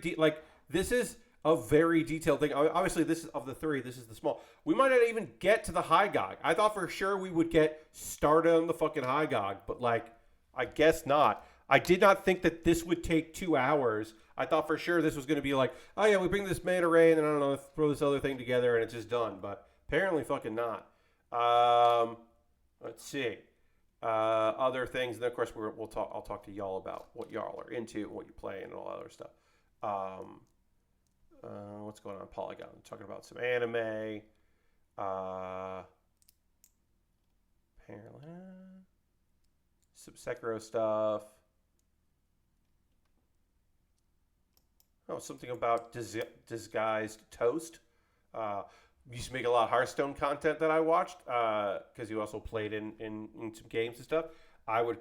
this is a very detailed thing. Obviously, this is of the three. This is the small. We might not even get to the Hy-Gogg. I thought for sure we would get started on the fucking Hy-Gogg, but like, I guess not. I did not think that this would take 2 hours. I thought for sure this was going to be like, oh yeah, we bring this manta ray and then I don't know, throw this other thing together and it's just done. But apparently, fucking not. Let's see. Other things, and then of course we'll talk. I'll talk to y'all about what y'all are into, what you play, and all that other stuff. What's going on Polygon? Talking about some anime. Apparently, some Sekiro stuff. Oh, something about disguised toast. Used to make a lot of Hearthstone content that I watched because you also played in some games and stuff. I was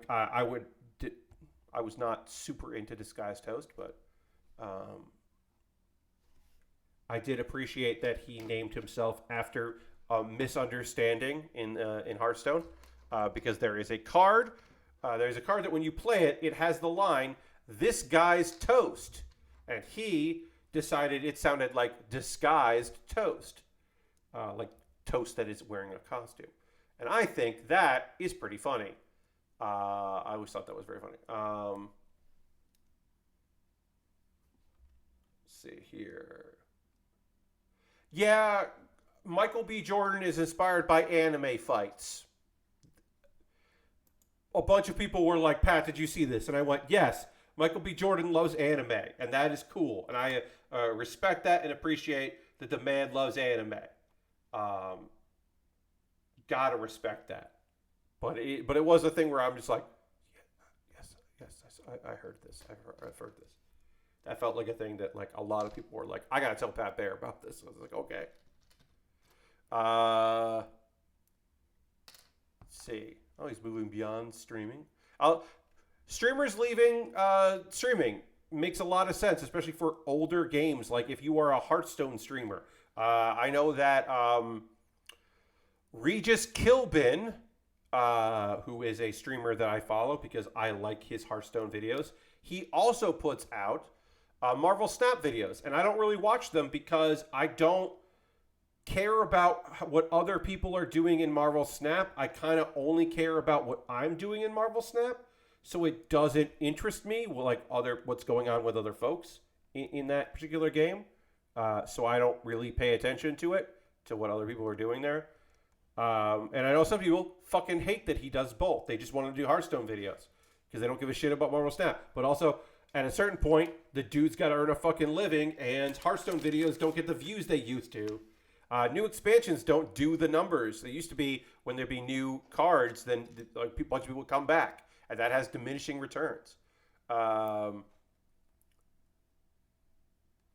not super into Disguised Toast, but I did appreciate that he named himself after a misunderstanding in Hearthstone because there is a card. There's a card that when you play it, it has the line, "This guy's toast," and he decided it sounded like disguised toast. Like toast that is wearing a costume. And I think that is pretty funny. I always thought that was very funny. Let's see here. Yeah, Michael B. Jordan is inspired by anime fights. A bunch of people were like, Pat, did you see this? And I went, yes, Michael B. Jordan loves anime, and that is cool. And I respect that and appreciate that the man loves anime. Gotta respect that, but it was a thing where I'm just like, yes, I heard this. I've heard this. That felt like a thing that like a lot of people were like, I gotta tell Pat Baer about this. I was like, okay. Let's see. Oh, he's moving beyond streaming. Streamers leaving streaming makes a lot of sense, especially for older games. Like if you are a Hearthstone streamer. I know that Regis Kilbin, who is a streamer that I follow because I like his Hearthstone videos, he also puts out Marvel Snap videos. And I don't really watch them because I don't care about what other people are doing in Marvel Snap. I kind of only care about what I'm doing in Marvel Snap. So it doesn't interest me like what's going on with other folks in that particular game. So I don't really pay attention to what other people are doing there. And I know some people fucking hate that he does both. They just want to do Hearthstone videos because they don't give a shit about Marvel Snap. But also, at a certain point, the dude's got to earn a fucking living, and Hearthstone videos don't get the views they used to. New expansions don't do the numbers. They used to be when there'd be new cards, then like a bunch of people would come back, and that has diminishing returns.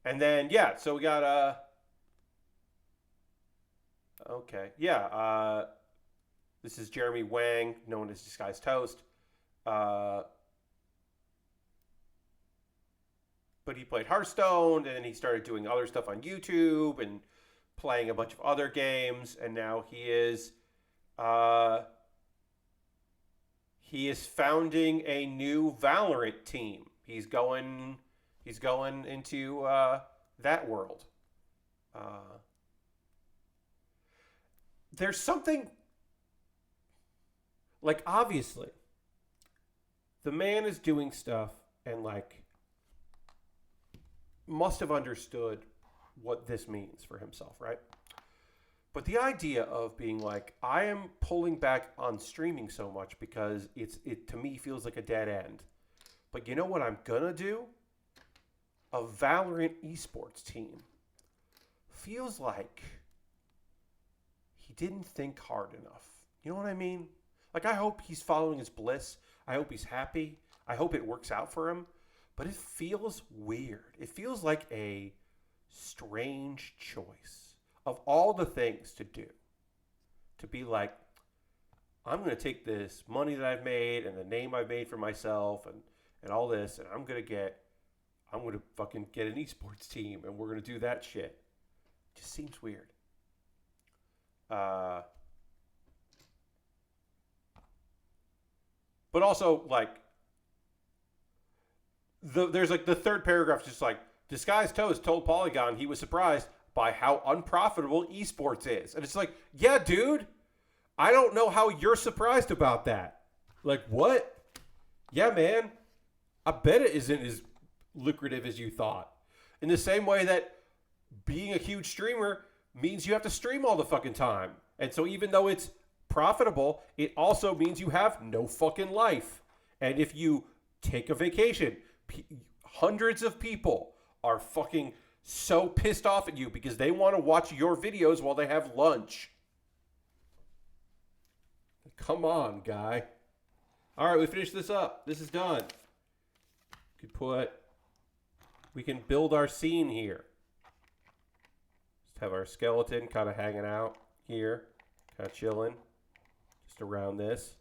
And then, yeah, so we got, okay, yeah, this is Jeremy Wang, known as Disguised Toast. But he played Hearthstone, and then he started doing other stuff on YouTube and playing a bunch of other games, and now he is founding a new Valorant team. He's going into that world. There's something like, obviously the man is doing stuff and like must have understood what this means for himself, right? But the idea of being like, I am pulling back on streaming so much because it to me feels like a dead end. But you know what I'm gonna do? A Valorant esports team. Feels like he didn't think hard enough. You know what I mean? Like, I hope he's following his bliss. I hope he's happy. I hope it works out for him. But it feels weird. It feels like a strange choice of all the things to do. To be like, I'm going to take this money that I've made and the name I've made for myself and all this, and I'm going to fucking get an esports team, and we're going to do that shit. Just seems weird. But also, like, there's like the third paragraph, just like, Disguised Toast told Polygon he was surprised by how unprofitable esports is. And it's like, yeah, dude, I don't know how you're surprised about that. Like, what? Yeah, man, I bet it isn't as lucrative as you thought. In the same way that being a huge streamer means you have to stream all the fucking time. And so even though it's profitable, it also means you have no fucking life. And if you take a vacation, hundreds of people are fucking so pissed off at you because they want to watch your videos while they have lunch. Come on, guy. All right, we finished this up. This is done. We can build our scene here. Just have our skeleton kind of hanging out here, kind of chilling, just around this.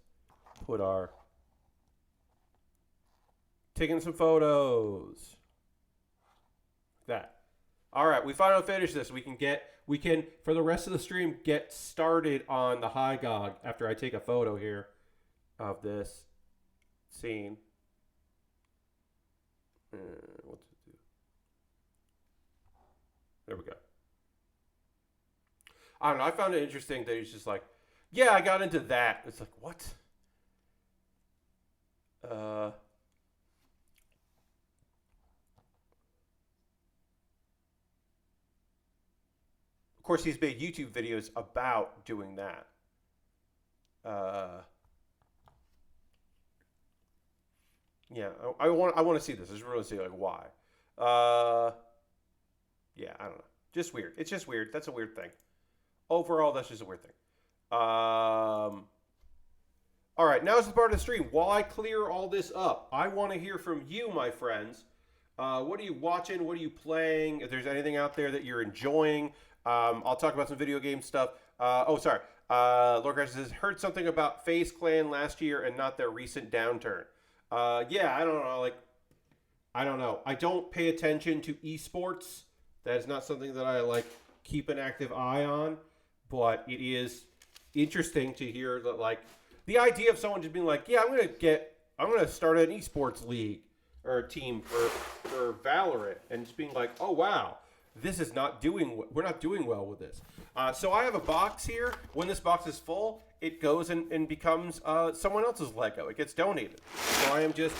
Taking some photos. That. All right, we finally finished this. We can for the rest of the stream get started on the Hy-Gogg after I take a photo here of this scene. What's it do? There we go. I don't know. I found it interesting that he's just like, yeah, I got into that. It's like, what? Of course, he's made YouTube videos about doing that. Yeah, I want to see this. I just really see like why. Yeah, I don't know. Just weird. It's just weird. That's a weird thing. Overall, that's just a weird thing. All right, now's the part of the stream. While I clear all this up, I want to hear from you, my friends. What are you watching? What are you playing? If there's anything out there that you're enjoying, I'll talk about some video game stuff. Lord Crash says, heard something about FaZe Clan last year and not their recent downturn. Yeah, I don't know. I don't know. I don't pay attention to esports. That is not something that I keep an active eye on. But it is interesting to hear that the idea of someone just being like, yeah, I'm gonna start an esports league or a team for Valorant, and just being like, oh wow, we're not doing well with this. So I have a box here. When this box is full, it goes and becomes someone else's Lego. It gets donated. So I am just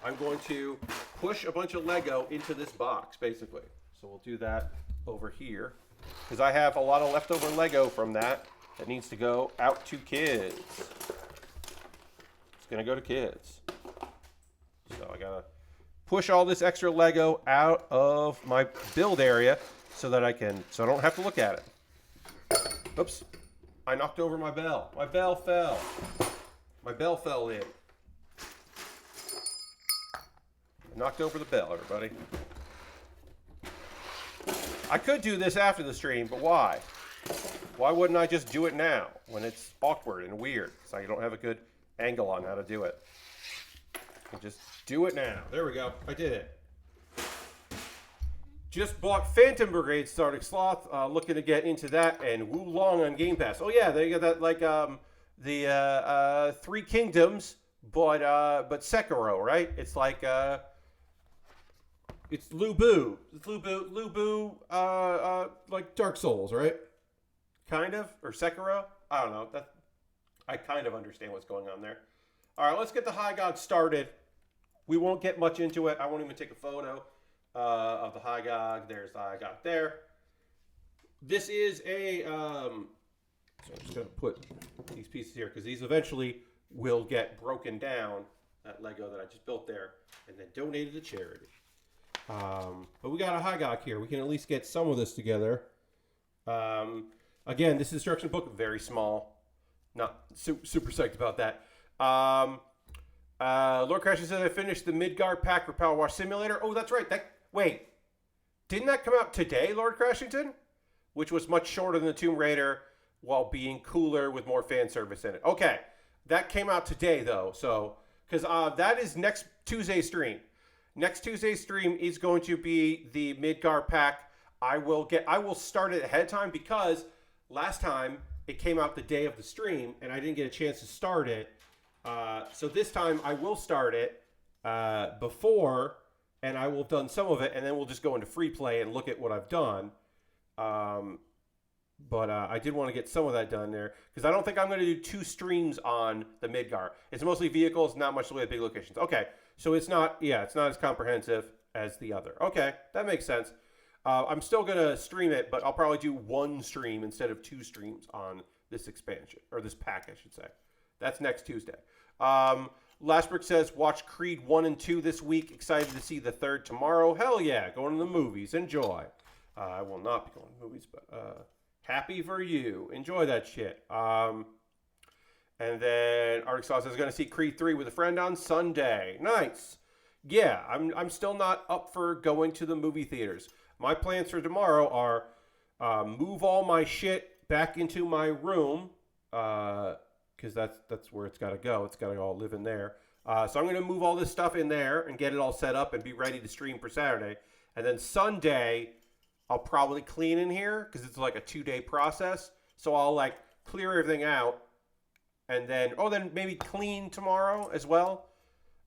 I'm going to push a bunch of Lego into this box, basically. So we'll do that over here because I have a lot of leftover Lego from that needs to go out to kids. It's gonna go to kids. So I gotta push all this extra Lego out of my build area so I don't have to look at it. Oops. I knocked over my bell. My bell fell. My bell fell in. I knocked over the bell, everybody. I could do this after the stream, but why? Why wouldn't I just do it now when it's awkward and weird? So I don't have a good angle on how to do it. I just do it now. There we go. I did it. Just bought Phantom Brigade Starting Sloth. Looking to get into that and Wulong on Game Pass. Oh yeah, they got that the Three Kingdoms, but Sekiro, right? It's it's Lu Bu. It's Lu Bu, like Dark Souls, right? Kind of, or Sekiro. I don't know. I kind of understand what's going on there. All right, let's get the Hy-Gogg started. We won't get much into it. I won't even take a photo of the Hy-Gogg. There's the Hy-Gogg there. This is a, so I'm just going to put these pieces here because these eventually will get broken down, that Lego that I just built there, and then donated to charity. But we got a Hy-Gogg here. We can at least get some of this together. Again, this instruction book, very small. Not super psyched about that. Lord Crasher says I finished the Midgard pack for Power Wash Simulator. Oh, that's right. Wait, didn't that come out today, Lord Crashington? Which was much shorter than the Tomb Raider while being cooler with more fan service in it. Okay, that came out today though. So, because that is next Tuesday's stream. Next Tuesday's stream is going to be the Midgard pack. I will start it ahead of time because last time it came out the day of the stream and I didn't get a chance to start it So this time I will start it before, and I will have done some of it, and then we'll just go into free play and look at what I've done. But I did want to get some of that done there because I don't think I'm going to do 2 streams on the Midgar. It's mostly vehicles, not much the way of big locations. Okay, so it's not as comprehensive as the other. Okay, that makes sense. I'm still going to stream it, but I'll probably do 1 stream instead of 2 streams on this expansion, or this pack, I should say. That's next Tuesday. Lastbrick says, watch Creed 1 and 2 this week. Excited to see the 3rd tomorrow. Hell yeah, going to the movies. Enjoy. I will not be going to the movies, but happy for you. Enjoy that shit. And then Arctic Sauce is going to see Creed 3 with a friend on Sunday. Nice. Yeah, I'm still not up for going to the movie theaters. My plans for tomorrow are move all my shit back into my room, because that's where it's got to go. It's got to all live in there. So I'm going to move all this stuff in there and get it all set up and be ready to stream for Saturday. And then Sunday, I'll probably clean in here because it's like a 2-day process. So I'll like clear everything out and then maybe clean tomorrow as well.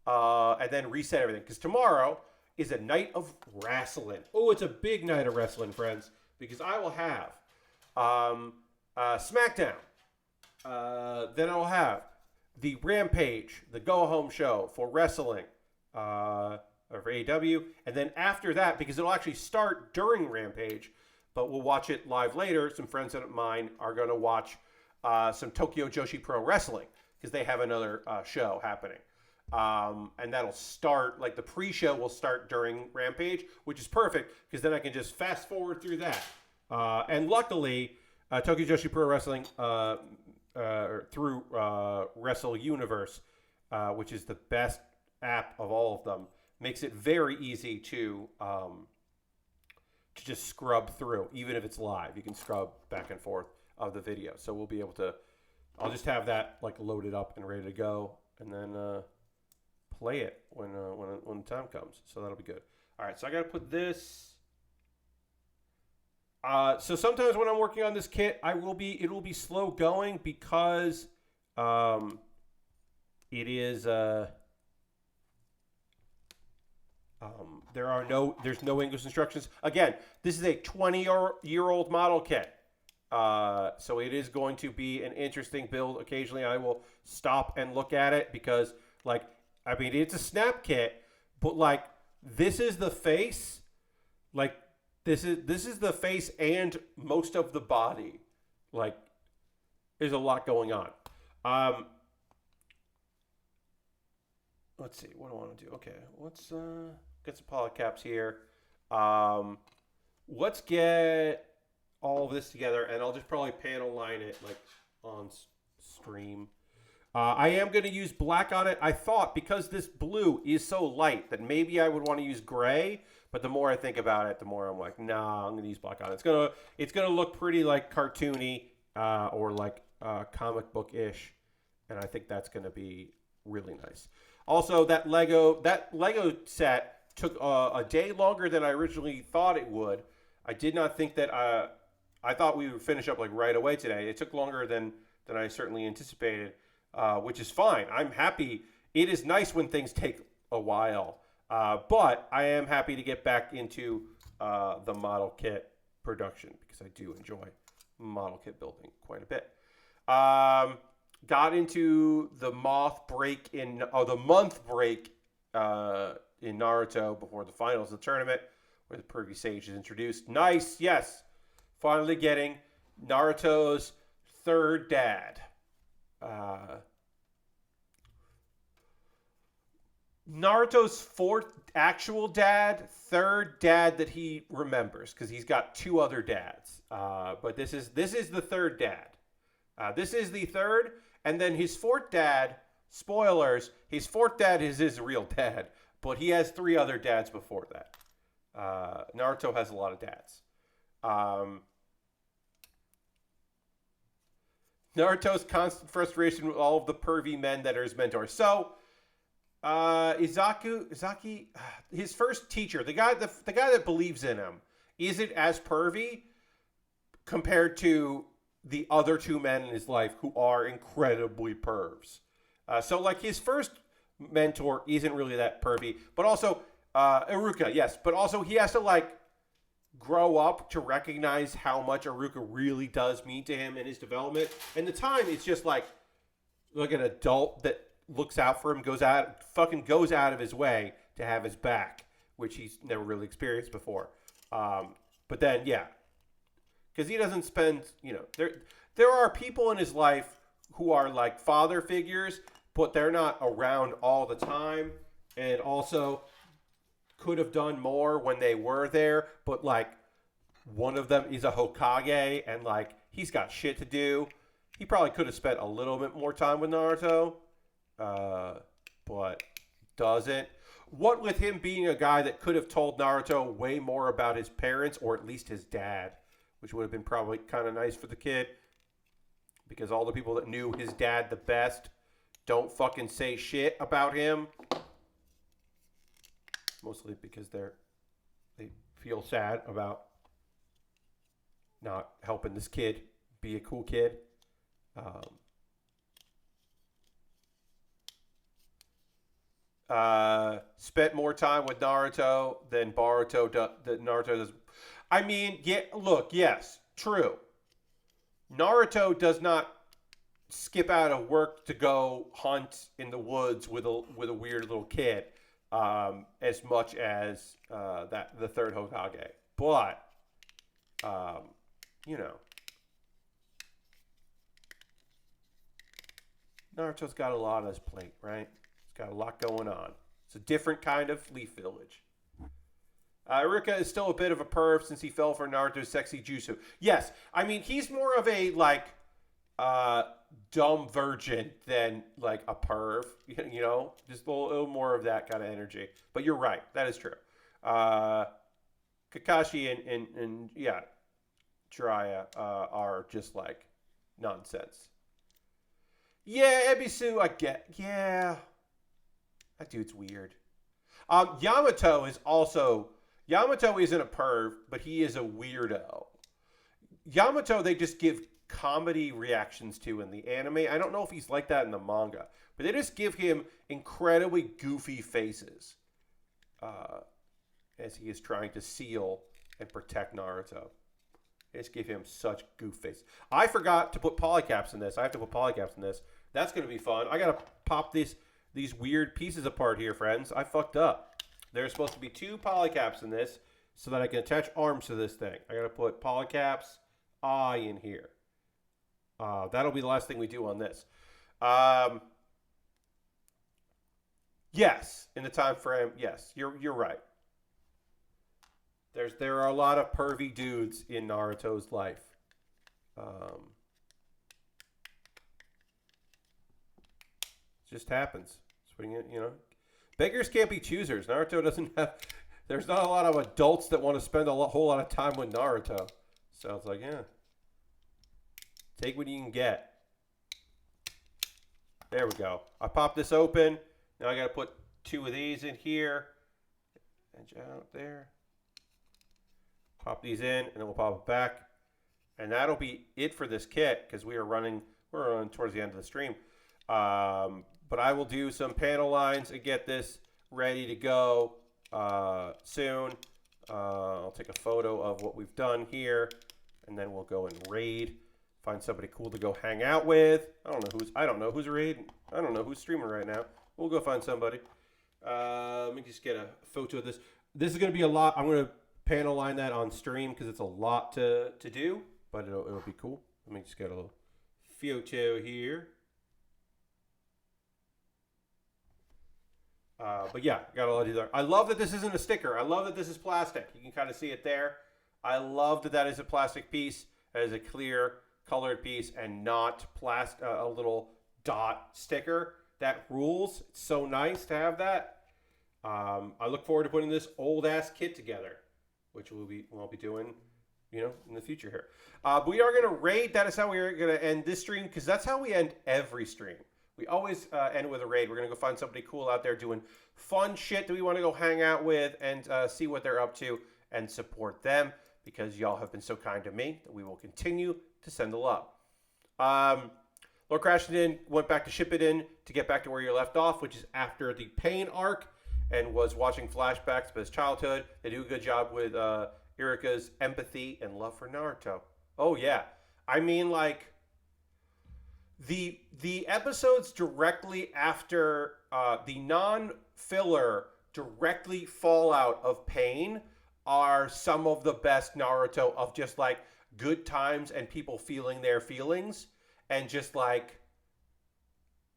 And then reset everything because tomorrow is a night of wrestling. Oh, it's a big night of wrestling, friends, because I will have SmackDown. Then I'll have the Rampage, the go-home show for wrestling, or for AEW. And then after that, because it'll actually start during Rampage, but we'll watch it live later. Some friends of mine are going to watch some Tokyo Joshi Pro Wrestling because they have another show happening. And that'll start, like the pre-show will start during Rampage, which is perfect because then I can just fast forward through that. And luckily, Tokyo Joshi Pro Wrestling through Wrestle Universe, which is the best app of all of them, makes it very easy to just scrub through, even if it's live. You can scrub back and forth of the video. So we'll be able to. I'll just have that like loaded up and ready to go, and then play it when the time comes. So that'll be good. All right. So I got to put this. So sometimes when I'm working on this kit, it will be slow going because it is there's no English instructions. Again, this is a 20-year-old model kit. So it is going to be an interesting build. Occasionally I will stop and look at it because it's a snap kit, but like this is the face, like this is the face and most of the body. Like there's a lot going on. Let's see. What do I want to do? Okay, let's get some polycaps here. Let's get all of this together, and I'll just probably panel line it like on stream. I am going to use black on it. I thought because this blue is so light that maybe I would want to use gray, but the more I think about it, the more I'm like, nah, I'm going to use black on it. It's gonna look pretty like cartoony or like comic book-ish, and I think that's going to be really nice. Also, that Lego set took a day longer than I originally thought it would. I did not think that I thought we would finish up like right away today. It took longer than I certainly anticipated, which is fine. I'm happy. It is nice when things take a while, but I am happy to get back into the model kit production because I do enjoy model kit building quite a bit. Got into the month break in Naruto before the finals of the tournament, where the Pervy Sage is introduced. Nice, yes. Finally getting Naruto's third dad. Naruto's fourth actual dad, third dad that he remembers, because he's got 2 other dads. But this is the third dad. This is the third, and then his fourth dad. Spoilers: his fourth dad is his real dad, but he has 3 other dads before that. Naruto has a lot of dads. Naruto's constant frustration with all of the pervy men that are his mentors. So, Izaki, his first teacher, the guy that believes in him, isn't as pervy compared to the other 2 men in his life who are incredibly pervs. So like his first mentor isn't really that pervy, but also Iruka, yes, but also he has to like grow up to recognize how much Iruka really does mean to him in his development. And the time it's just like an adult that looks out for him, goes out of his way to have his back, which he's never really experienced before. But then, yeah, because he doesn't spend, there are people in his life who are like father figures, but they're not around all the time, and also could have done more when they were there, but like one of them is a Hokage, and like he's got shit to do. He probably could have spent a little bit more time with Naruto, but doesn't. What with him being a guy that could have told Naruto way more about his parents, or at least his dad, which would have been probably kind of nice for the kid, because all the people that knew his dad the best don't fucking say shit about him. Mostly because they feel sad about not helping this kid be a cool kid. Spent more time with Naruto than Naruto does. I mean, yeah, look, yes, true. Naruto does not skip out of work to go hunt in the woods with a weird little kid, as much as the third Hokage. But Naruto's got a lot on his plate, right? He's got a lot going on. It's a different kind of Leaf Village. Iruka is still a bit of a perv since he fell for Naruto's sexy jutsu. Yes, I mean, he's more of a, like, dumb virgin than, like, a perv. Just a little more of that kind of energy. But you're right. That is true. Kakashi and Jiraiya are just, like, nonsense. Yeah, Ebisu, I get. Yeah. That dude's weird. Yamato isn't a perv, but he is a weirdo. Yamato, they just give comedy reactions to in the anime. I don't know if he's like that in the manga, but they just give him incredibly goofy faces as he is trying to seal and protect Naruto. They just give him such goof face. I forgot to put polycaps in this. I have to put polycaps in this. That's going to be fun. I got to pop these weird pieces apart here, friends. I fucked up. There's supposed to be 2 polycaps in this so that I can attach arms to this thing. I got to put polycaps I in here. That'll be the last thing we do on this. Yes, in the time frame, yes, you're right. There are a lot of pervy dudes in Naruto's life. It just happens. Beggars can't be choosers. Naruto doesn't have. There's not a lot of adults that want to spend whole lot of time with Naruto. So it's like, yeah, take what you can get. There we go. I popped this open. Now I got to put 2 of these in here. Edge out there. Pop these in, and then we'll pop it back. And that'll be it for this kit, because we're running towards the end of the stream. But I will do some panel lines and get this ready to go soon. I'll take a photo of what we've done here, and then we'll go and raid. Find somebody cool to go hang out with. I don't know who's raiding. I don't know who's streaming right now. We'll go find somebody. Let me just get a photo of this. This is going to be a lot. I'm going to panel line that on stream because it's a lot to do, but it'll be cool. Let me just get a little photo here. But yeah, got a lot to do there. I love that this isn't a sticker. I love that this is plastic. You can kind of see it there. I love that is a plastic piece. That is a clear colored piece and not a little dot sticker. That rules. It's so nice to have that. I look forward to putting this old ass kit together, which we'll be doing, in the future here. We are going to raid. That is how we are going to end this stream, because that's how we end every stream. We always end with a raid. We're going to go find somebody cool out there doing fun shit that we want to go hang out with and see what they're up to and support them, because y'all have been so kind to me that we will continue to send the love. Lord Crashington went back to Shippuden to get back to where you left off, which is after the Pain arc, and was watching flashbacks of his childhood. They do a good job with Irika's empathy and love for Naruto. Oh yeah, I mean like the episodes directly after the non-filler directly fallout of Pain are some of the best Naruto of just like good times and people feeling their feelings and just like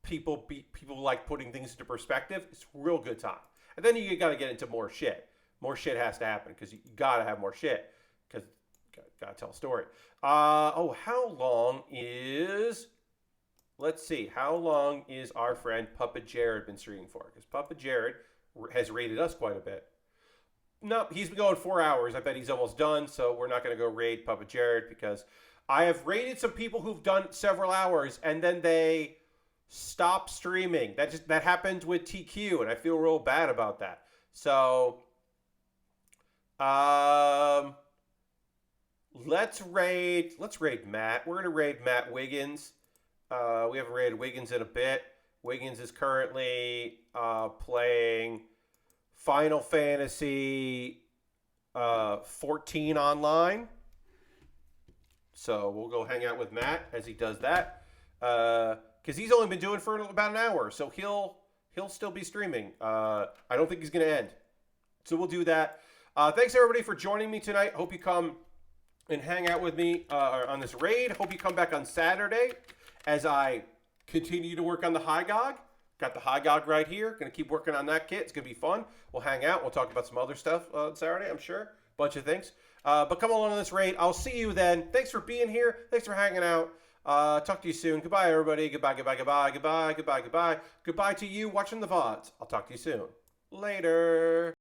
people like putting things into perspective. It's a real good time. And then you got to get into more shit. More shit has to happen because you got to have more shit because got to tell a story. How long is... Let's see. How long is our friend Puppet Jared been streaming for? Because Puppet Jared has rated us quite a bit. No, he's been going 4 hours. I bet he's almost done, so we're not going to go raid Puppet Jared because I have raided some people who've done several hours and then they stop streaming. That happened with TQ, and I feel real bad about that. So, let's raid Matt. We're gonna raid Matt Wiggins. We haven't raided Wiggins in a bit. Wiggins is currently playing Final Fantasy 14 online. So we'll go hang out with Matt as he does that. Because he's only been doing it for about an hour. So he'll still be streaming. I don't think he's going to end. So we'll do that. Thanks, everybody, for joining me tonight. Hope you come and hang out with me on this raid. Hope you come back on Saturday as I continue to work on the Hy-Gogg. Got the Hy-Gogg right here. Going to keep working on that kit. It's going to be fun. We'll hang out. We'll talk about some other stuff on Saturday, I'm sure. Bunch of things. But come along on this raid. I'll see you then. Thanks for being here. Thanks for hanging out. Talk to you soon. Goodbye, everybody. Goodbye, goodbye, goodbye, goodbye, goodbye, goodbye. Goodbye to you watching the VODs. I'll talk to you soon. Later.